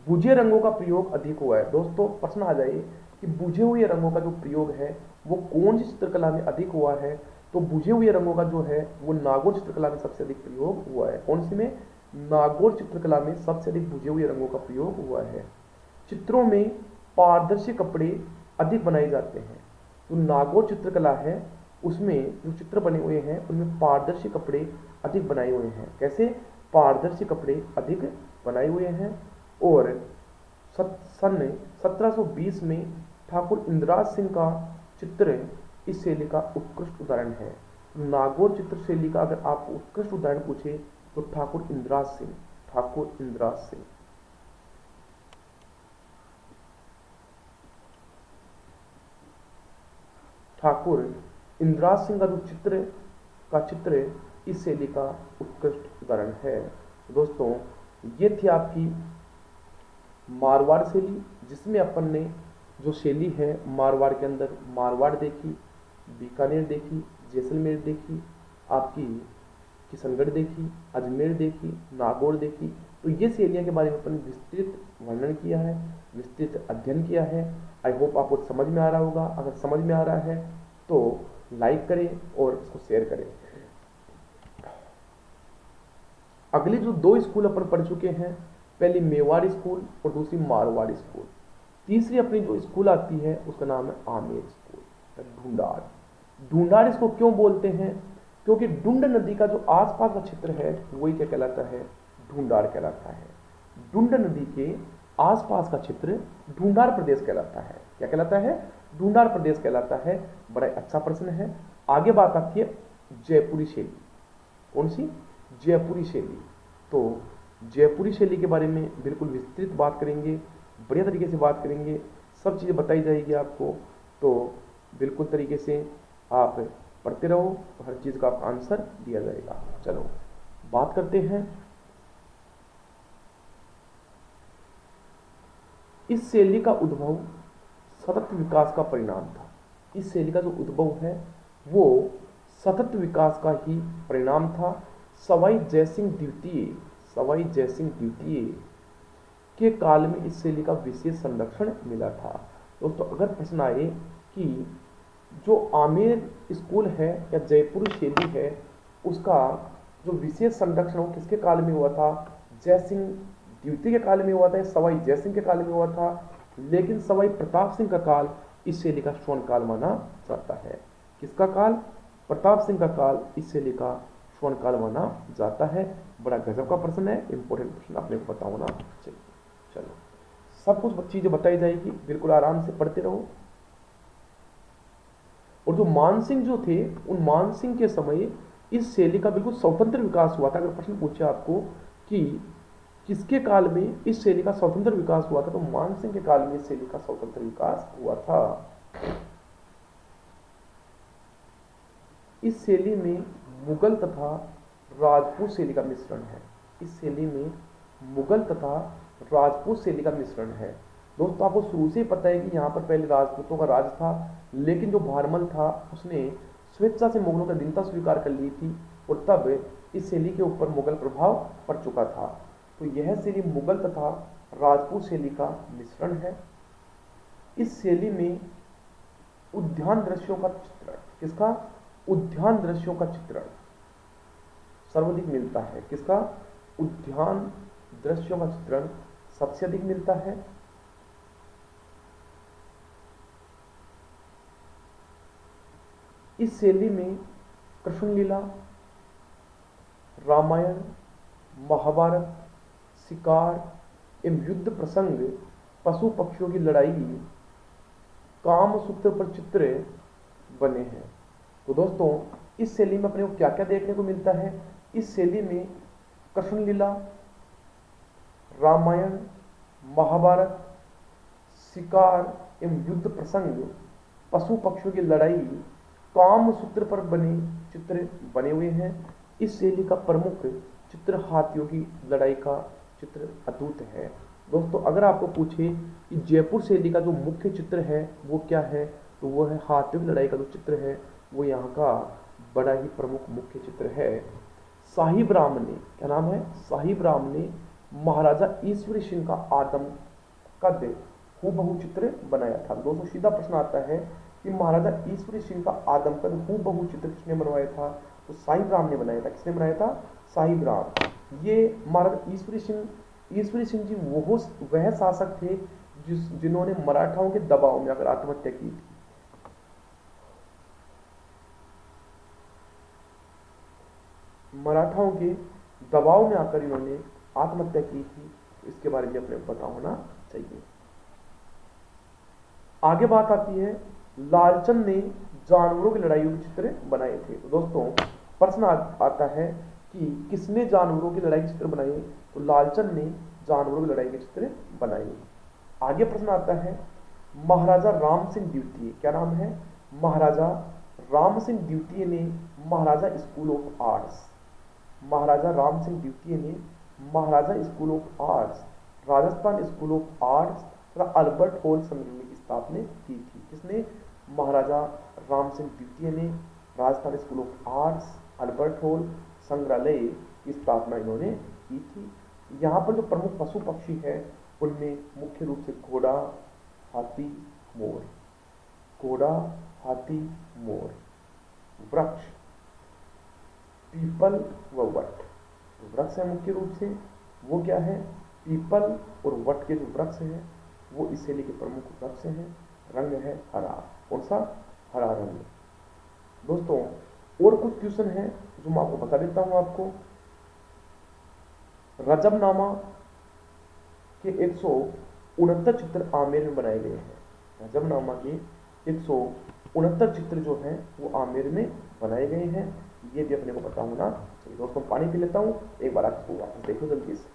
S1: बुझे रंगों का प्रयोग अधिक हुआ है। दोस्तों प्रश्न आ जाए कि बुझे हुए रंगों का जो प्रयोग है वो कौन सी चित्रकला में अधिक हुआ है? तो बुझे हुए रंगों का जो है वो नागौर चित्रकला में सबसे अधिक प्रयोग हुआ है। कौन सी में? नागौर चित्रकला में सबसे अधिक बुझे हुए रंगों का प्रयोग हुआ है। चित्रों में पारदर्शी कपड़े अधिक बनाए जाते हैं। जो नागौर चित्रकला है उसमें जो चित्र बने हुए हैं उनमें पारदर्शी कपड़े अधिक बनाए हुए हैं। कैसे? पारदर्शी कपड़े अधिक बनाए हुए हैं। और सन 1720 में ठाकुर इंदिराज सिंह का चित्र इस शैली का उत्कृष्ट उदाहरण है। नागौर चित्र शैली का अगर आपको उत्कृष्ट उदाहरण पूछे तो ठाकुर इंदिराज सिंह, ठाकुर इंदिराज सिंह। ठाकुर इंदिराज सिंह का जो चित्र इस शैली का उत्कृष्ट उदाहरण है। दोस्तों, ये थी आपकी मारवाड़ शैली, जिसमें अपन ने जो शैली है मारवाड़ के अंदर मारवाड़ देखी, बीकानेर देखी, जैसलमेर देखी, आपकी किशनगढ़ देखी, अजमेर देखी, नागौर देखी। तो ये शैलियाँ के बारे में अपन विस्तृत वर्णन किया है, विस्तृत अध्ययन किया है। आई होप आपको समझ में आ रहा होगा। अगर समझ में आ रहा है तो लाइक करें और इसको शेयर करें। अगली जो दो स्कूल अपन पढ़ चुके हैं, पहली मेवाड़ स्कूल और दूसरी मारवाड़ स्कूल। तीसरी अपनी जो स्कूल आती है उसका नाम है आमेर स्कूल, ढूंढाड़। ढूंढाड़ इसको क्यों बोलते हैं? क्योंकि ढूंढ नदी का जो आसपास का क्षेत्र है वही क्या कहलाता है? ढूंढाड़ कहलाता है। ढूंढ नदी के आसपास का क्षेत्र ढूंढाड़ प्रदेश कहलाता है। क्या कहलाता है? ढूंढाड़ प्रदेश कहलाता है। बड़ा अच्छा प्रश्न है। आगे बात आती है जयपुरी शैली। कौन सी? जयपुरी शैली। तो जयपुरी शैली के बारे में बिल्कुल विस्तृत बात करेंगे, बढ़िया तरीके से बात करेंगे, सब चीज़ें बताई जाएगी आपको। तो बिल्कुल तरीके से आप पढ़ते रहो, हर चीज़ का आपका आंसर दिया जाएगा। चलो बात करते हैं। इस शैली का उद्भव सतत विकास का परिणाम था। इस शैली का जो उद्भव है वो सतत विकास का ही परिणाम था। सवाई जयसिंह द्वितीय के काल में इस शैली का विशेष संरक्षण मिला था। दोस्तों, अगर प्रश्न आए कि जो आमेर स्कूल है या जयपुरी शैली है उसका जो विशेष संरक्षण वो किसके काल में हुआ था? जयसिंह द्वितीय के काल में हुआ था या सवाई जयसिंह के काल में हुआ था? लेकिन सवाई प्रताप सिंह का काल इस शैली का स्वर्ण काल माना जाता है। किसका काल? प्रताप सिंह का काल इस शैली का स्वर्ण काल माना जाता है। बड़ा गजब का प्रश्न है, इंपॉर्टेंट प्रश्न, आपने को पता होना चाहिए। चलो सब कुछ चीजें बताई जाएगी, बिल्कुल आराम से पढ़ते रहो। और जो मानसिंह जो थे, उन मानसिंह के समय इस शैली का बिल्कुल स्वतंत्र विकास हुआ था। अगर प्रश्न पूछे आपको कि किसके काल में इस शैली का स्वतंत्र विकास हुआ था, तो मानसिंह के काल में इस शैली का स्वतंत्र विकास हुआ था। इस शैली में मुगल तथा राजपूत शैली का मिश्रण है। इस शैली में मुगल तथा राजपूत शैली का मिश्रण है। दोस्तों, आपको शुरू से ही पता है कि यहाँ पर पहले राजपूतों का राज था, लेकिन जो भारमल था उसने स्वेच्छा से मुगलों की अधीनता स्वीकार कर ली थी और तब इस शैली के ऊपर मुगल प्रभाव पड़ चुका था। तो यह शैली मुगल तथा राजपूत शैली का मिश्रण है। इस शैली में उद्यान दृश्यों का चित्रण, किसका? उद्यान दृश्यों का चित्रण सर्वाधिक मिलता है। किसका? उद्यान दृश्यों का चित्रण सबसे अधिक मिलता है। इस शैली में कृष्ण लीला, रामायण, महाभारत, शिकार एवं युद्ध प्रसंग, पशु पक्षियों की लड़ाई, कामसूत्र पर चित्र बने हैं। तो दोस्तों, इस शैली में अपने को क्या क्या देखने को मिलता है? इस शैली में कृष्ण लीला, रामायण, महाभारत, शिकार एवं युद्ध प्रसंग, पशु पक्षियों की लड़ाई, कामसूत्र पर बने चित्र बने हुए हैं। इस शैली का प्रमुख चित्र हाथियों की लड़ाई का चित्र अद्भुत है। दोस्तों, अगर आपको पूछे कि जयपुर शैली का जो मुख्य चित्र है वो क्या है, तो वो है हाथियों की लड़ाई का जो चित्र है वो यहाँ का बड़ा ही प्रमुख मुख्य चित्र है। साहिब राम ने, क्या नाम है? साहिब राम ने महाराजा ईश्वरी सिंह का आदम कद हूबहू चित्र बनाया था। दोस्तों, सीधा प्रश्न आता है कि महाराजा ईश्वरी सिंह का आदम कद हूबहू चित्र किसने बनवाया था? तो साहिब राम ने बनाया था। किसने बनाया था? साहिब राम। ये महाराजा ईश्वरी सिंह जी वह शासक थे जिन्होंने मराठाओं के दबाव में आकर आत्महत्या की थी। मराठाओं के दबाव में आकर इन्होंने आत्महत्या की थी। इसके बारे में अपने पता होना चाहिए। आगे बात आती है लालचंद ने जानवरों की लड़ाइयों के चित्र बनाए थे। तो दोस्तों प्रश्न आता है कि किसने जानवरों की लड़ाई के चित्र बनाए, तो लालचंद ने जानवरों की लड़ाई के चित्र बनाए। आगे प्रश्न आता है महाराजा राम सिंह द्वितीय, क्या नाम है, महाराजा राम सिंह द्वितीय ने Maharaja School of Arts, Maharaja Ram Singh द्वितीय ने Maharaja School of Arts, Rajasthan School of Arts तथा अल्बर्ट हॉल संग्रहालय की स्थापना की थी। किसने, महाराजा राम सिंह द्वितीय ने Rajasthan School of arts, Albert Hall संग्रहालय की स्थापना इन्होंने की थी। यहाँ पर जो प्रमुख पशु पक्षी है उनमें मुख्य रूप से घोड़ा, हाथी, मोर, घोड़ा, हाथी, मोर, वृक्ष, पीपल व वट। वृक्ष है मुख्य रूप से, वो क्या है, पीपल और वट के जो वृक्ष है वो इस शैली के प्रमुख वृक्ष हैं। रंग है हरा, कौन सा, हरा रंग। दोस्तों और कुछ क्वेश्चन है जो मैं आपको बता देता हूं आपको। रजबनामा के 169 चित्र आमेर में बनाए गए हैं। रजबनामा के 169 चित्र जो हैं वो आमेर में बनाए गए हैं, ये भी अपने को पता होना चाहिए। दोस्तों पानी पी लेता हूं, एक बार आपको वापस देखो जल्दी से।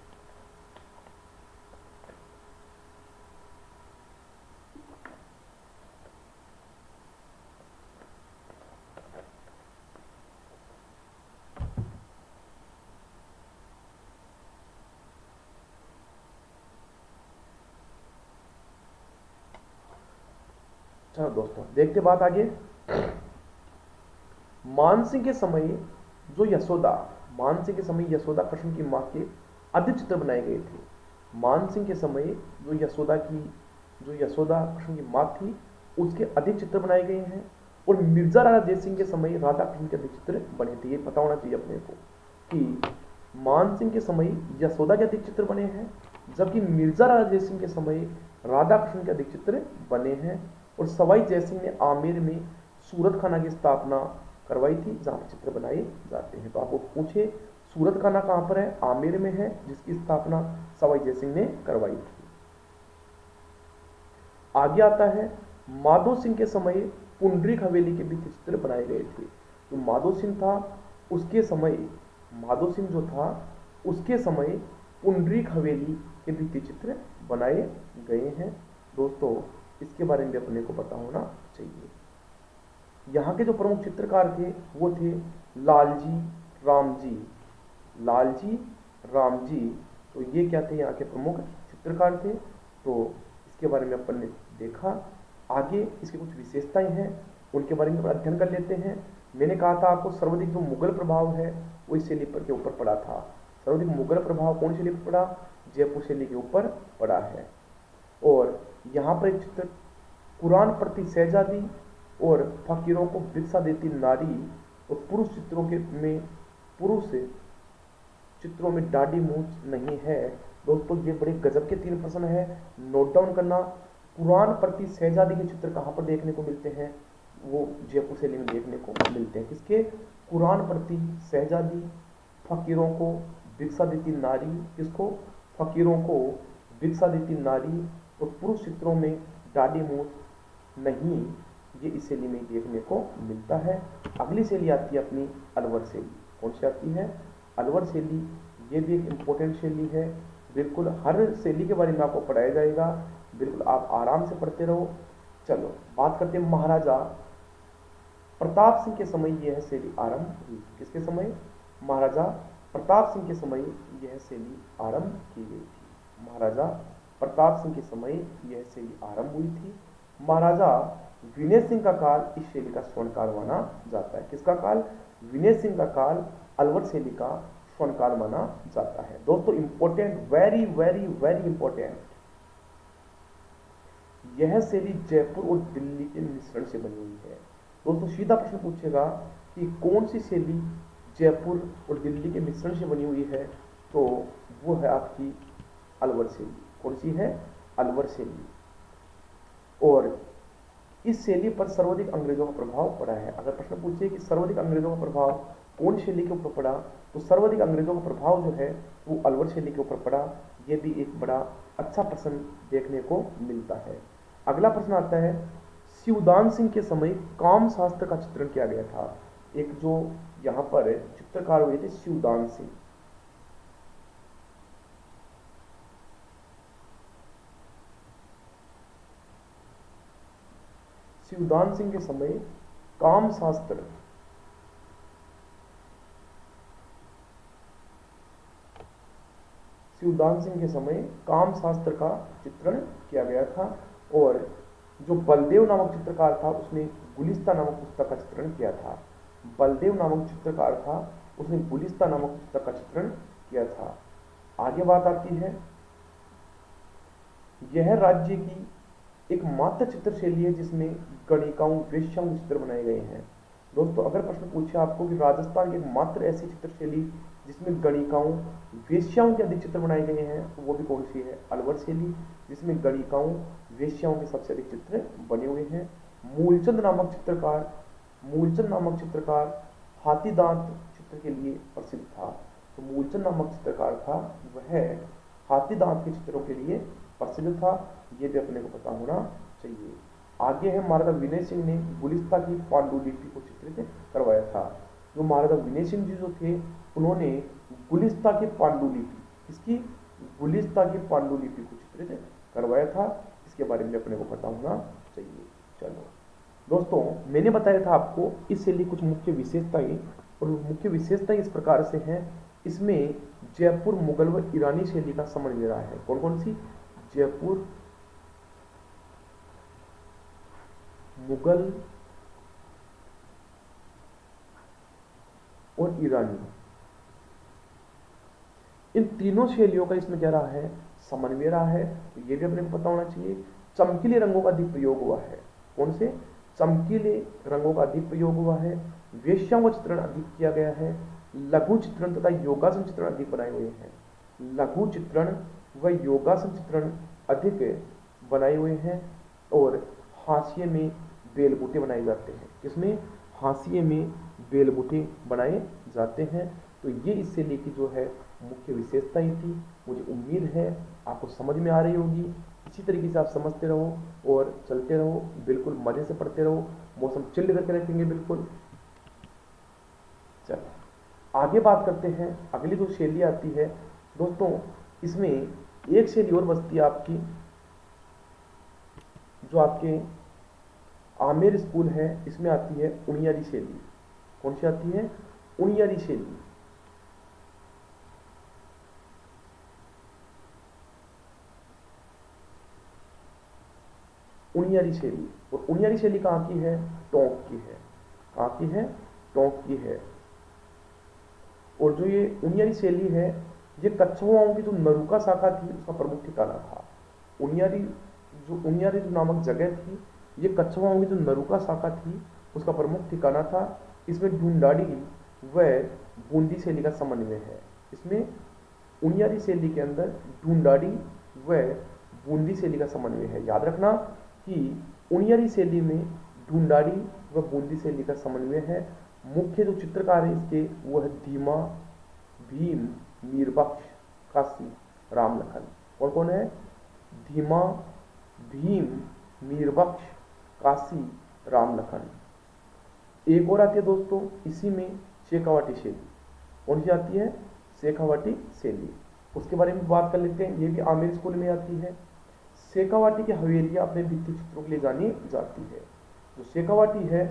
S1: चलो दोस्तों देखते बात आगे। मानसिंह के समय जो यशोदा, मानसिंह के समय यशोदा कृष्ण की मां के अधिक चित्र बनाए गए थे। मानसिंह के समय जो यशोदा कृष्ण की मां थी उसके अधिक चित्र बनाए गए हैं। और मिर्जा राजा जयसिंह के समय राधा कृष्ण के अधिक चित्र बने थे। ये पता होना चाहिए अपने को कि मानसिंह के समय यशोदा के अधिक चित्र बने हैं, जबकि मिर्जा राजा जयसिंह के समय राधा कृष्ण के अधिक चित्र बने हैं। और सवाई जयसिंह ने आमेर में सूरत खाना की स्थापना करवाई थी जहां पर चित्र बनाए जाते हैं। तो आपको पूछे सूरत खाना कहां पर है, आमेर में है, जिसकी स्थापना सवाई जयसिंह ने करवाई थी। आगे आता है माधो सिंह के समय पुंडरीक हवेली के भी चित्र बनाए गए थे। तो माधो सिंह था उसके समय, माधो सिंह जो था उसके समय पुंडरीक हवेली के भी चित्र बनाए गए हैं। दोस्तों इसके बारे में अपने को पता होना चाहिए। यहाँ के जो प्रमुख चित्रकार थे वो थे लालजी, रामजी, लालजी, रामजी। तो ये क्या थे, यहाँ के प्रमुख चित्रकार थे। तो इसके बारे में अपन ने देखा। आगे इसकी कुछ विशेषताएं हैं उनके बारे में अध्ययन कर लेते हैं। मैंने कहा था आपको सर्वाधिक जो मुगल प्रभाव है वो इस शैली के ऊपर पड़ा था। सर्वाधिक मुगल प्रभाव कौन शैली पर पड़ा, जयपुर शैली के ऊपर पड़ा है। और यहाँ पर एक चित्र कुरान प्रति शहजादी और फकीरों को भिक्षा देती नारी और पुरुष चित्रों में दाढ़ी मूंछ नहीं है। दोस्तों ये बड़े गजब के 3 प्रश्न है, नोट डाउन करना। कुरान प्रति शहजादी के चित्र कहाँ पर देखने को मिलते हैं, वो जयपुर शैली में देखने को मिलते हैं। किसके, कुरान प्रति शहजादी, फकीरों को भिक्षा देती नारी, किसको, फकीरों को भिक्षा देती नारी और पुरुष चित्रों में दाढ़ी मूंछ नहीं, ये इस शैली में देखने को मिलता है। अगली शैली आती है अपनी अलवर शैली। कौन सी आती है, अलवर शैली। ये भी एक इम्पोर्टेंट शैली है। बिल्कुल हर शैली के बारे में आपको पढ़ाया जाएगा, बिल्कुल आप आराम से पढ़ते रहो। चलो बात करते हैं महाराजा प्रताप सिंह के समय यह शैली आरंभ हुई थी। किसके समय, महाराजा प्रताप सिंह के समय यह शैली आरंभ की गई थी। महाराजा प्रताप सिंह के समय यह शैली आरंभ हुई थी। महाराजा विनय सिंह का काल इस शैली का स्वर्णकाल माना जाता है। किसका काल, विनय सिंह का काल अलवर शैली का स्वर्णकाल माना जाता है। दोस्तों important, very very very important, यह शैली जयपुर और दिल्ली के मिश्रण से बनी हुई है। दोस्तों सीधा प्रश्न पूछेगा कि कौन सी शैली जयपुर और दिल्ली के मिश्रण से बनी हुई है, तो वो है आपकी अलवर शैली। कौन सी है, अलवर शैली। और इस शैली पर सर्वाधिक अंग्रेजों का प्रभाव पड़ा है। अगर प्रश्न पूछे कि सर्वाधिक अंग्रेजों का प्रभाव कौन शैली के ऊपर पड़ा, तो सर्वाधिक अंग्रेजों का प्रभाव जो है वो अलवर शैली के ऊपर पड़ा। यह भी एक बड़ा अच्छा प्रश्न देखने को मिलता है। अगला प्रश्न आता है, शिवदान सिंह के समय काम शास्त्र का चित्रण किया गया था। एक जो यहाँ पर चित्रकार हुए थे शिवदान सिंह। शिवदान सिंह के समय काम शास्त्र शिवदान सिंह के समय काम शास्त्र का चित्रण किया गया था। और जो बलदेव नामक चित्रकार था उसने गुलिस्ता नामक पुस्तक का चित्रण किया था। बलदेव नामक चित्रकार था, उसने गुलिस्ता नामक पुस्तक का चित्रण किया था। आगे बात आती है, यह राज्य की एकमात्र चित्रशैली है जिसमें गणिकाओं वेश्याओं के चित्र बनाए गए हैं। दोस्तों अगर प्रश्न पूछे आपको कि राजस्थान की एकमात्र ऐसी चित्रशैली जिसमें गणिकाओं वेश्याओं के अधिक चित्र बनाए गए हैं, तो वो भी कौन सी है? अलवर शैली, जिसमें गणिकाओं वेश्याओं के सबसे अधिक चित्र बने हुए हैं। मूलचंद नामक चित्रकार हाथी दांत चित्र के लिए प्रसिद्ध था। तो मूलचंद नामक चित्रकार था, वह हाथी दांत के चित्रों के लिए प्रसिद्ध था। ये भी अपने को पता होना चाहिए। आगे है, महाराजा विनय सिंह ने गुलिस्ता की पांडुलिपि को चित्रित करवाया था। जो महाराजा विनय सिंह जी जो थे, उन्होंने गुलिस्ता की पांडुलिपि, इसकी गुलिस्ता की पांडुलिपि को चित्रित करवाया था। इसके बारे में अपने को पता होना चाहिए। चलो दोस्तों, मैंने बताया था आपको इस शैली कुछ मुख्य विशेषताएं, और मुख्य विशेषताएं इस प्रकार से हैं। इसमें जयपुर मुगल व ईरानी शैली का समन्वय रहा है। कौन कौन सी? जयपुर मुगल और ईरानी, इन तीनों शैलियों का इसमें क्या रहा है? समन्वय रहा है। तो ये भी अपने को पता होना चाहिए। चमकीले रंगों का अधिक प्रयोग हुआ है। कौन से? चमकीले रंगों का अधिक प्रयोग हुआ है। वेश्याओं का चित्रण अधिक किया गया है। लघु चित्रण तथा योगासन चित्रण अधिक बनाए हुए हैं। लघु चित्रण व योगासन चित्रण अधिक बनाए हुए हैं। और हाशिए में बेलबूटे बनाए जाते हैं। किसमें? हाशिए में बेलबूटे बनाए जाते हैं। तो ये इस शैली की जो है मुख्य विशेषताएं थी। मुझे उम्मीद है आपको समझ में आ रही होगी। इसी तरीके से आप समझते रहो और चलते रहो, बिल्कुल मजे से पढ़ते रहो। मौसम चिल्ड करके रखेंगे बिल्कुल। चलो आगे बात करते हैं। अगली जो शैली आती है दोस्तों, इसमें एक शैली और बचती है आपकी, जो आपके आमेर स्कूल है, इसमें आती है उनियारी शैली। कौन सी आती है? उनियारी शैली। उनियारी शैली। और उनियारी शैली कहाँ की है? टोंक की है। कहाँ की है? टोंक की है। और जो ये उनियारी शैली है, ये कच्छवाओं की जो नरुका शाखा थी उसका प्रमुख ठिकाना था। उनियारी जो नामक जगह थी, ये कच्छवाओं की जो नरुका शाखा थी उसका प्रमुख ठिकाना था। इसमें ढूंढाड़ी व बूंदी शैली का समन्वय है। इसमें उनियारी शैली के अंदर ढूंढाड़ी व बूंदी शैली का समन्वय है। याद रखना कि उनियारी शैली में ढूंढाड़ी व बूंदी शैली का समन्वय है। मुख्य जो चित्रकार है इसके, वो है धीमा, भीम, मीरबख्श, काशी, राम लखन। कौन कौन है? धीमा, भीम, मीरबख्श, काशी, राम लखन। एक और आती है दोस्तों इसी में, शेखावाटी शैली। कौन सी आती है? शेखावाटी शैली। उसके बारे में बात कर लेते हैं। ये भी आमिर स्कूल में आती है। शेखावाटी की हवेलियां अपने भित्ति चित्रों के लिए जानी जाती है। जो शेखावाटी है,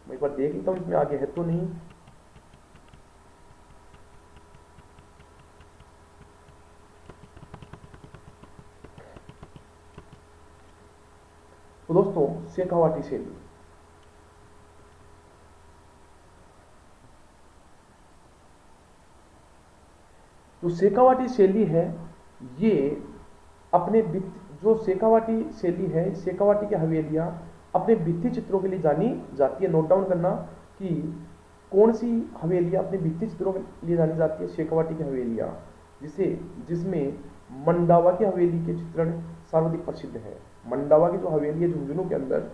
S1: मैं एक बार देख लेता हूं इसमें आगे है तो नहीं। तो दोस्तों शेखावाटी शैली, जो शेखावाटी शैली है, ये अपने जो शेखावाटी शैली है, शेखावाटी की हवेलियां अपने भित्ति चित्रों के लिए जानी जाती है। नोट डाउन करना कि कौन सी हवेलियां अपने भित्ति चित्रों के लिए जानी जाती है। शेखावाटी की हवेलियां, जिसमें मंडावा की हवेली के चित्रण सर्वाधिक प्रसिद्ध है। मंडावा की जो हवेली है झुंझुनू के अंदर,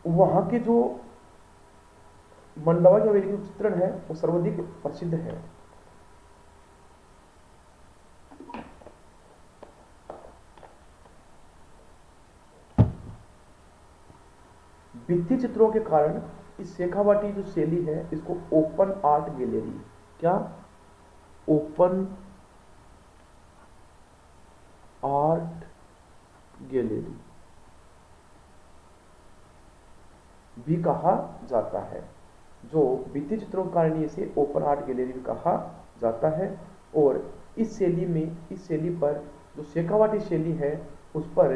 S1: वहां के जो मंडावा की हवेली का चित्रण है वो सर्वाधिक प्रसिद्ध है। भित्ति चित्रों के कारण इस शेखावाटी जो शैली है इसको ओपन आर्ट गैलरी, क्या ओपन आर्ट गैलरी भी कहा जाता है। जो भित्ति चित्रों के कारण इसे ओपन आर्ट गैलरी भी कहा जाता है। और इस शैली पर जो शेखावाटी शैली है उस पर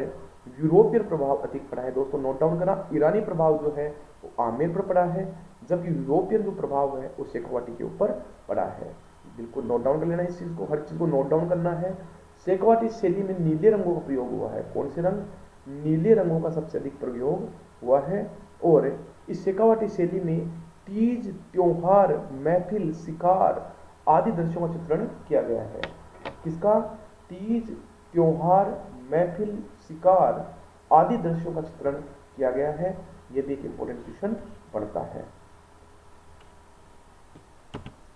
S1: यूरोपियन प्रभाव अधिक पड़ा है। दोस्तों नोट डाउन करना, ईरानी प्रभाव जो है वो आमेर पर पड़ा है, जबकि यूरोपियन जो प्रभाव है वो शेखावाटी के ऊपर पड़ा है। बिल्कुल नोट डाउन कर लेना इस चीज को, हर चीज को नोट डाउन करना है। शेखावाटी शैली में नीले रंगों का प्रयोग हुआ है। कौन से रंग? नीले रंगों का सबसे अधिक प्रयोग हुआ है। और इस शेखावाटी शैली में तीज, त्योहार, महफिल, शिकार आदि दृश्यों का चित्रण किया गया है। किसका? तीज, त्योहार, महफिल, शिकार आदि दृश्यों का चित्रण किया गया है। यह भी एक इंपॉर्टेंट क्वेश्चन पड़ता है।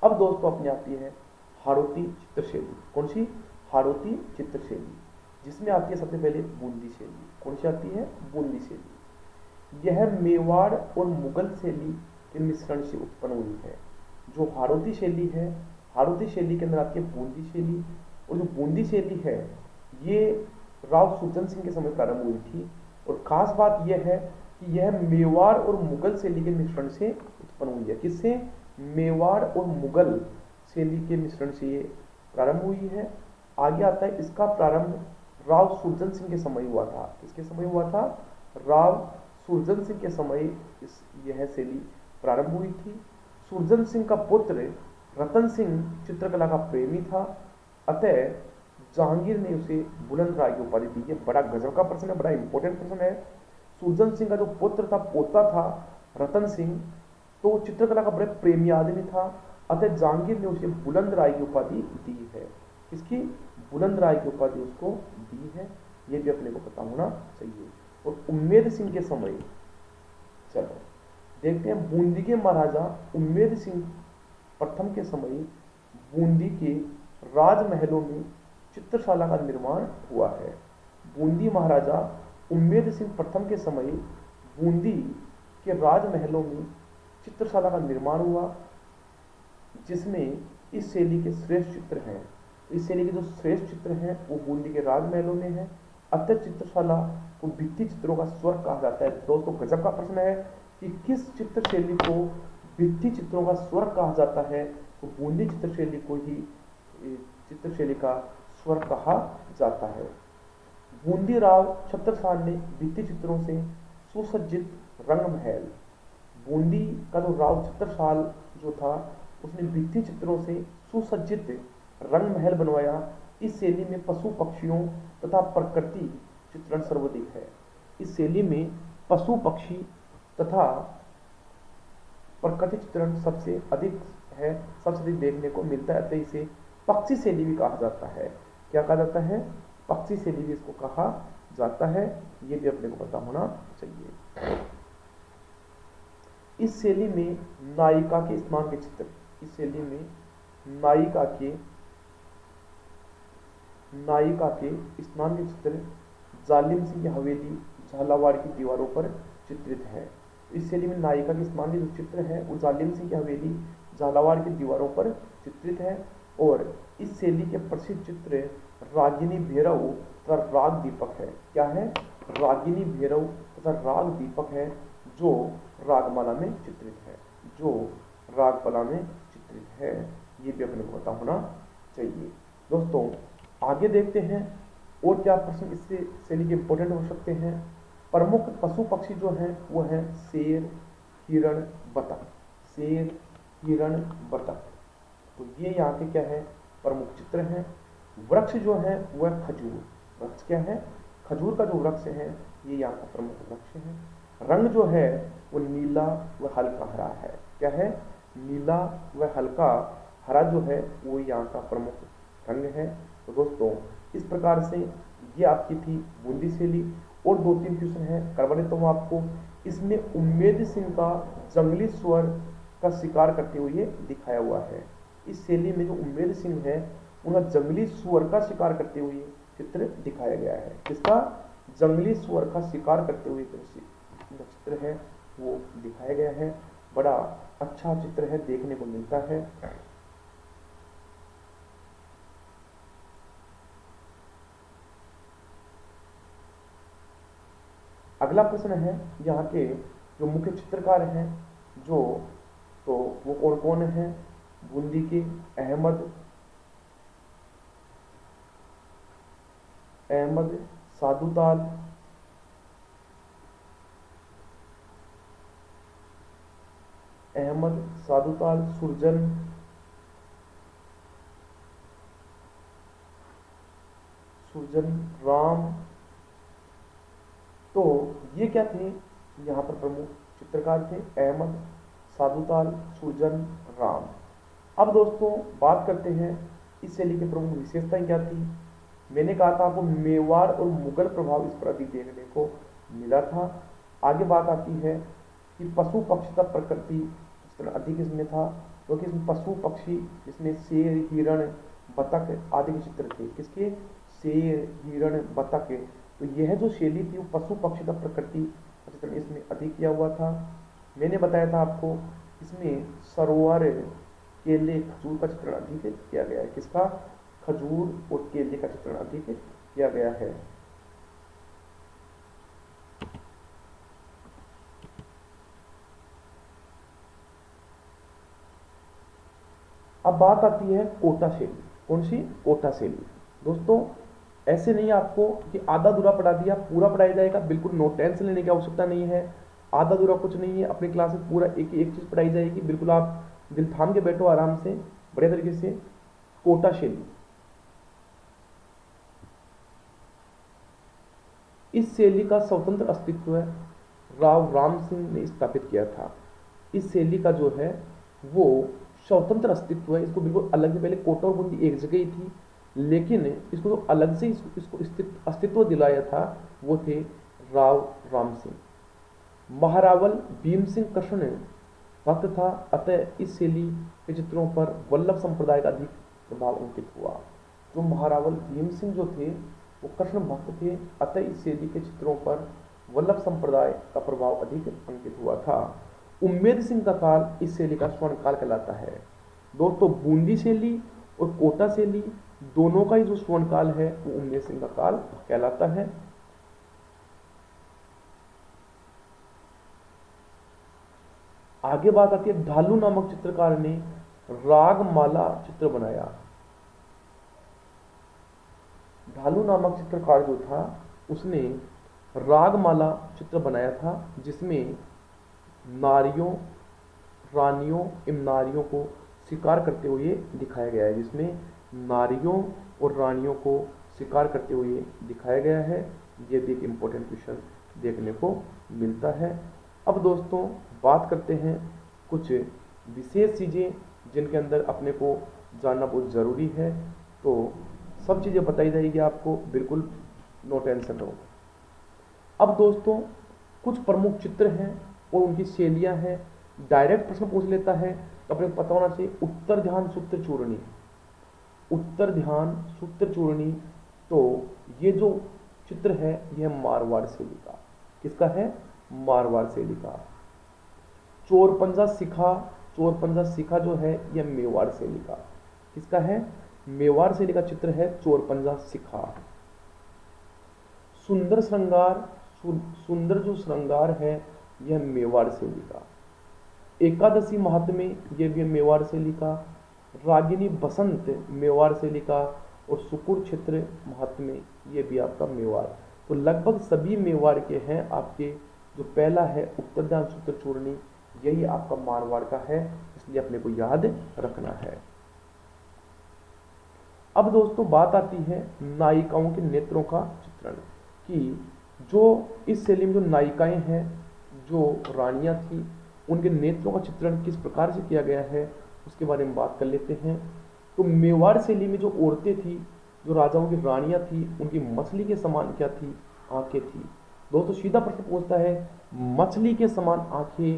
S1: अब दोस्तों अपनी आती है हाड़ौती चित्रशैली। कौन सी? हाड़ौती चित्रशैली, जिसमें आती है सबसे पहले बूंदी शैली। कौन सी आती है? बूंदी शैली। यह मेवाड़ और मुगल शैली के मिश्रण से उत्पन्न हुई है। जो हाड़ौती शैली है, हाड़ौती शैली के अंदर आती है बूंदी शैली। और जो बूंदी शैली है ये राव सुरजन सिंह के समय प्रारंभ हुई थी। और खास बात यह है कि यह मेवाड़ और मुगल शैली के मिश्रण से उत्पन्न हुई है। किससे? मेवाड़ और मुगल शैली के मिश्रण से ये प्रारंभ हुई है। आगे आता है इसका प्रारंभ राव सुरजन सिंह के समय हुआ था। किसके समय हुआ था? राव सुरजन सिंह के समय यह शैली प्रारंभ हुई थी। सुरजन सिंह का पुत्र रतन सिंह चित्रकला का प्रेमी था, अतः जहांगीर ने उसे बुलंद राय की उपाधि दी। है बड़ा गजब का प्रश्न है, बड़ा इंपॉर्टेंट प्रश्न है। सुरजन सिंह का जो पुत्र था, पोता था रतन सिंह, तो चित्रकला का बड़ा प्रेमी आदमी था, अतः जहांगीर ने उसे बुलंद राय की उपाधि दी है। इसकी बुलंद राय की उपाधि उसको दी है, यह भी अपने को पता होना चाहिए। और उम्मेद सिंह के समय, चलो देखते हैं, बूंदी के महाराजा उम्मेद सिंह प्रथम के समय बूंदी के राजमहलों में चित्रशाला का निर्माण हुआ है। बूंदी महाराजा उम्मेद सिंह प्रथम के समय बूंदी के राजमहलों में चित्रशाला का निर्माण हुआ, जिसमें इस शैली के श्रेष्ठ चित्र हैं। इस शैली के जो श्रेष्ठ चित्र हैं वो बूंदी के राजमहलों में है। अतः चित्रशाला को भित्ति चित्रों का स्वर्ग कहा जाता है। दोस्तों गजब का प्रश्न है कि किस चित्र शैली को भित्ति चित्रों का स्वर्ग कहा जाता है? तो बूंदी चित्रशैली को ही चित्रशैली का स्वर्ग कहा जाता है। बूंदी राव छत्रसाल ने भित्ति चित्रों से सुसज्जित रंगमहल, बूंदी का जो राव छत्रसाल जो था उसने भित्ति चित्रों से सुसज्जित रंगमहल बनवाया। इस शैली में पशु पक्षियों तथा प्रकृति चित्रण सर्वाधिक है। इस शैली में पशु पक्षी तथा प्रकृति चित्रण सबसे अधिक है, सबसे अधिक देखने को मिलता है। अतः इसे पक्षी शैली भी कहा जाता है। क्या कहा जाता है? पक्षी शैली भी इसको कहा जाता है। ये भी अपने को पता होना चाहिए। इस शैली में नायिका के स्नान के चित्र, इस शैली में नायिका के स्नान के चित्र जालिम सिंह की हवेली झालावाड़ की दीवारों पर चित्रित है। इस शैली में नायिका के स्नान के जो चित्र है वो जालिम सिंह की हवेली झालावाड़ की दीवारों पर चित्रित है। और इस शैली के प्रसिद्ध चित्र रागिनी भैरव तथा राग दीपक है। क्या है? रागिनी भैरव तथा राग दीपक है, जो रागमाला में चित्रित है, जो रागमाला में चित्रित है। ये भी अपने को पता होना चाहिए। दोस्तों आगे देखते हैं और क्या प्रश्न इससे शैली के इंपॉर्टेंट हो सकते हैं। प्रमुख पशु पक्षी जो हैं वो हैं शेर, हिरण, बतख। शेर, हिरण, बतख, तो ये यहाँ के क्या है? प्रमुख चित्र हैं। वृक्ष जो है वह खजूर, वृक्ष क्या है? खजूर का जो वृक्ष है ये यहाँ का प्रमुख वृक्ष है। रंग जो है वो नीला व हल्का हरा है। क्या है? नीला व हल्का हरा जो है वो यहाँ का प्रमुख रंग है। तो दोस्तों इस प्रकार से ये आपकी थी बूंदी शैली। और 2-3 क्वेश्चन है करवा देता हूँ आपको। इसमें उम्मेद सिंह का जंगली स्वर का शिकार करते हुए दिखाया हुआ है। इस शैली में जो उम्मेद सिंह है उनका जंगली सुअर का शिकार करते हुए चित्र दिखाया गया है। किसका? जंगली सुअर का शिकार करते हुए चित्र है वो दिखाया गया है। बड़ा अच्छा चित्र है, देखने को मिलता है। अगला प्रश्न है, यहाँ के जो मुख्य चित्रकार हैं जो, तो वो कौन कौन है? बूंदी के अहमद अहमद साधुताल, अहमद साधुताल, सुरजन राम। तो ये क्या थे? यहाँ पर प्रमुख चित्रकार थे अहमद साधुताल, सुरजन राम। अब दोस्तों बात करते हैं इस शैली की प्रमुख विशेषताएं क्या थी। मैंने कहा था आपको मेवाड़ और मुगल प्रभाव इस पर अधिक देखने को मिला था। आगे बात आती है कि पशु पक्षी का प्रकृति चित्रण अधिक इसमें था, क्योंकि इसमें पशु पक्षी, इसमें शेर, हिरण, बतख आदि के चित्र थे। किसके? शेर, हिरण, बतख। तो यह जो शैली थी वो पशु पक्षी का प्रकृति चित्रण इसमें अधिक किया हुआ था। मैंने बताया था आपको इसमें सरोवर, केले, खजूर का चित्रण अधिक किया गया है। किसका? खजूर और केले का चित्रण अधिक किया गया है। अब बात आती है कोटा शैली। कौन सी? कोटा शैली। दोस्तों ऐसे नहीं आपको कि आधा अधूरा पढ़ा दिया पूरा पढ़ाया जाएगा, बिल्कुल नो टेंशन लेने की आवश्यकता नहीं है। आधा अधूरा कुछ नहीं है, अपनी क्लास में पूरा एक एक चीज पढ़ाई जाएगी। बिल्कुल आप दिल थाम के बैठो आराम से, बढ़िया तरीके से। कोटा शैली, इस शैली का स्वतंत्र अस्तित्व राव राम सिंह ने स्थापित किया था। इस शैली का जो है वो स्वतंत्र अस्तित्व है, इसको बिल्कुल अलग से, पहले कोटा और बूंदी एक जगह ही थी, लेकिन इसको जो अलग से इसको अस्तित्व दिलाया था वो थे राव राम सिंह। महारावल भीम सिंह कृष्ण भक्त था, अतः इस शैली के चित्रों पर वल्लभ संप्रदाय का अधिक प्रभाव अंकित हुआ। जो महारावल भीम सिंह जो थे वो कृष्ण भक्त थे, अतः इस शैली के चित्रों पर वल्लभ संप्रदाय का प्रभाव अधिक अंकित हुआ था। उम्मेद सिंह का काल इस शैली का स्वर्ण काल कहलाता है। दोस्तों बूंदी शैली और कोटा शैली दोनों का ही जो स्वर्ण काल है वो उम्मेद सिंह का काल कहलाता है। आगे बात आती है, ढालू नामक चित्रकार ने रागमाला चित्र बनाया। ढालू नामक चित्रकार जो था उसने रागमाला चित्र बनाया था, जिसमें नारियों, रानियों एवं नारियों को शिकार करते हुए दिखाया गया है। जिसमें नारियों और रानियों को शिकार करते हुए दिखाया गया है। ये भी एक इम्पोर्टेंट क्वेश्चन देखने को मिलता है। अब दोस्तों बात करते हैं कुछ विशेष चीज़ें जिनके अंदर अपने को जानना बहुत ज़रूरी है। तो सब चीज़ें बताई जाएगी आपको, बिल्कुल नो टेंशन रहो। अब दोस्तों कुछ प्रमुख चित्र हैं और उनकी शैलियाँ हैं। डायरेक्ट प्रश्न पूछ लेता है तो अपने को पता होना चाहिए। उत्तर ध्यान सूत्र चूर्णी, उत्तर ध्यान सूत्र चूर्णी। तो ये जो चित्र है यह मारवाड़ शैली का, किसका है? मारवाड़ शैली का। चोर पंजा सिखा, चोर पंजा सिखा जो है यह मेवाड़ शैली का, किसका है? मेवाड़ शैली का चित्र है चोर पंजा सिखा। सुंदर श्रृंगार, सुंदर जो श्रृंगार है यह मेवाड़ शैली का। एकादशी महात्म्य यह भी मेवाड़ शैली का। रागिनी बसंत मेवाड़ शैली का। और सुकुर क्षेत्र महात्म्य ये भी आपका मेवाड़। तो लगभग सभी मेवाड़ के हैं आपके। जो पहला है उत्तर ध्यान सूत्र चूर्णी, यही आपका मारवाड़ का है, इसलिए अपने को याद रखना है। अब दोस्तों बात आती है नायिकाओं के नेत्रों का चित्रण, कि जो इस शैली में जो नायिकाएं हैं, जो रानियां थी, उनके नेत्रों का चित्रण किस प्रकार से किया गया है उसके बारे में बात कर लेते हैं। तो मेवाड़ शैली में जो औरतें थी, जो राजाओं की रानियां थी, उनकी मछली के समान क्या थी? आंखें थी। दोस्तों सीधा प्रश्न पूछता है, मछली के समान आंखें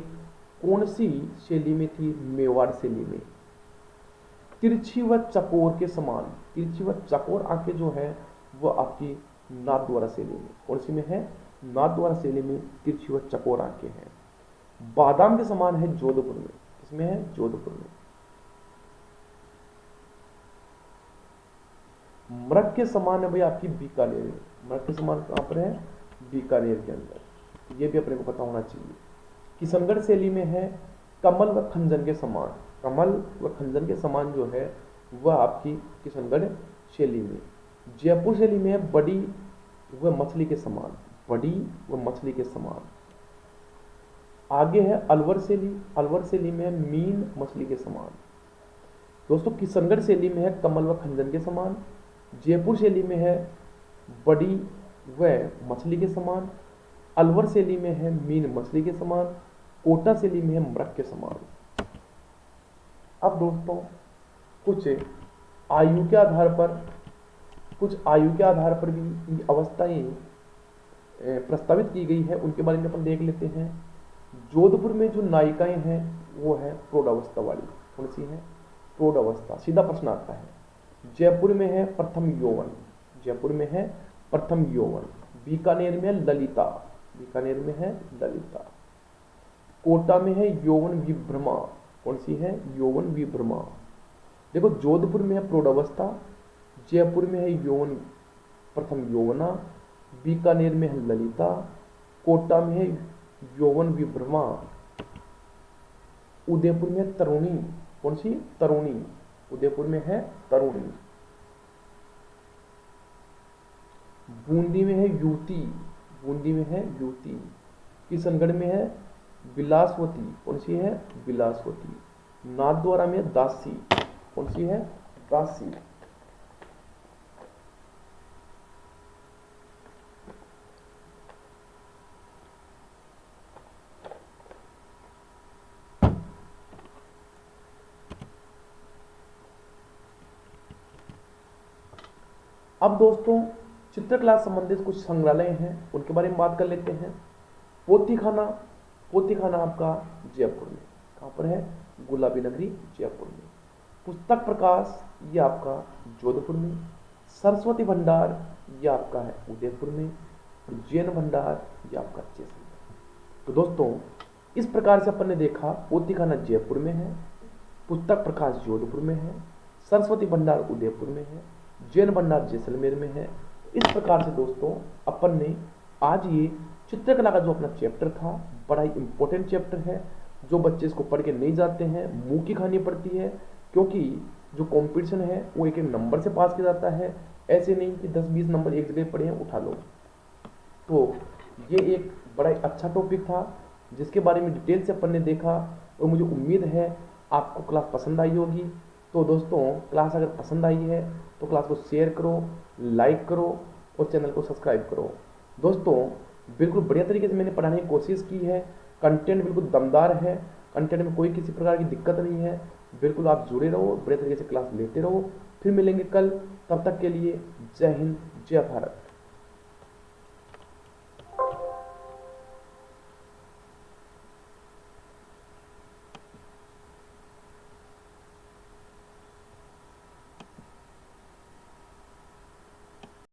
S1: कौन सी शैली में थी? मेवाड़ शैली में। तिरछी व चकोर के समान, तिरछी व चकोर आंखें जो है वो आपकी नाथद्वारा शैली में, कौन सी में है? नाथद्वारा शैली में तिरछी व चकोर आंखें हैं। बादाम के समान है जोधपुर में। किसमें है? जोधपुर में। मृग के समान है भाई आपकी बीकानेर में। मृग के समान कहां पर है? बीकानेर के अंदर। ये भी अपने को पता होना चाहिए। किशनगढ़ शैली में है कमल व खंजन के समान। कमल व खंजन के समान जो है वह आपकी किशनगढ़ शैली में। जयपुर शैली में है बड़ी व मछली के समान। बड़ी व मछली के समान। आगे है अलवर शैली। अलवर शैली में है मीन मछली के समान। दोस्तों किशनगढ़ शैली में है कमल व खंजन के समान। जयपुर शैली में है बड़ी व मछली के समान। अलवर शैली में है मीन मछली के समान। कोटा शैली में है मृग के समान। अब दोस्तों कुछ आयु के आधार पर भी अवस्थाएं प्रस्तावित की गई है, उनके बारे में अपन देख लेते हैं। जोधपुर में जो नायिकाएं हैं वो है प्रौढ़ावस्था वाली। कौन सी है? प्रौढ़ावस्था। सीधा प्रश्न आता है। जयपुर में है प्रथम यौवन। जयपुर में है प्रथम यौवन। बीकानेर में है ललिता। बीकानेर में है ललिता। कोटा में है यौवन विभ्रमा। कौन सी है? यौवन विभ्रमा। देखो जोधपुर में है प्रौढ़ावस्था, जयपुर में है यौवन प्रथम यौवना, बीकानेर में है ललिता, कोटा में है यौवन विभ्रमा, उदयपुर में है तरुणी। कौन सी? तरुणी। उदयपुर में है तरुणी। बूंदी में है युवती। बूंदी में है युवती। किशनगढ़ में है विलासवती। कौन सी है? विलासवती। नाथद्वारा में दासी। कौन सी है? दासी। अब दोस्तों चित्रकला संबंधित कुछ संग्रहालय हैं, उनके बारे में बात कर लेते हैं। पोथीखाना। पोथीखाना आपका जयपुर में। कहां पर है? गुलाबी नगरी जयपुर में। पुस्तक प्रकाश ये आपका जोधपुर में। सरस्वती भंडार ये आपका है उदयपुर में। और जैन भंडार ये आपका जैसलमेर। तो दोस्तों इस प्रकार से अपन ने देखा पोथीखाना जयपुर में है, पुस्तक प्रकाश जोधपुर में है, सरस्वती भंडार उदयपुर में है, जैन भंडार जैसलमेर में है। इस प्रकार से दोस्तों अपन ने आज ये चित्रकला का जो अपना चैप्टर था, बड़ा ही इंपॉर्टेंट चैप्टर है, जो बच्चे इसको पढ़ के नहीं जाते हैं मुंह की खानी पड़ती है, क्योंकि जो कंपटीशन है वो एक एक नंबर से पास किया जाता है। ऐसे नहीं कि 10-20 नंबर एक जगह पढ़े हैं उठा लो। तो ये एक बड़ा ही अच्छा टॉपिक था जिसके बारे में डिटेल से अपन ने देखा, और मुझे उम्मीद है आपको क्लास पसंद आई होगी। तो दोस्तों क्लास अगर पसंद आई है तो क्लास को शेयर करो, लाइक करो और चैनल को सब्सक्राइब करो। दोस्तों बिल्कुल बढ़िया तरीके से मैंने पढ़ाने की कोशिश की है। कंटेंट बिल्कुल दमदार है, कंटेंट में कोई किसी प्रकार की दिक्कत नहीं है। बिल्कुल आप जुड़े रहो, बढ़िया तरीके से क्लास लेते रहो। फिर मिलेंगे कल, तब तक के लिए जय हिंद, जय भारत।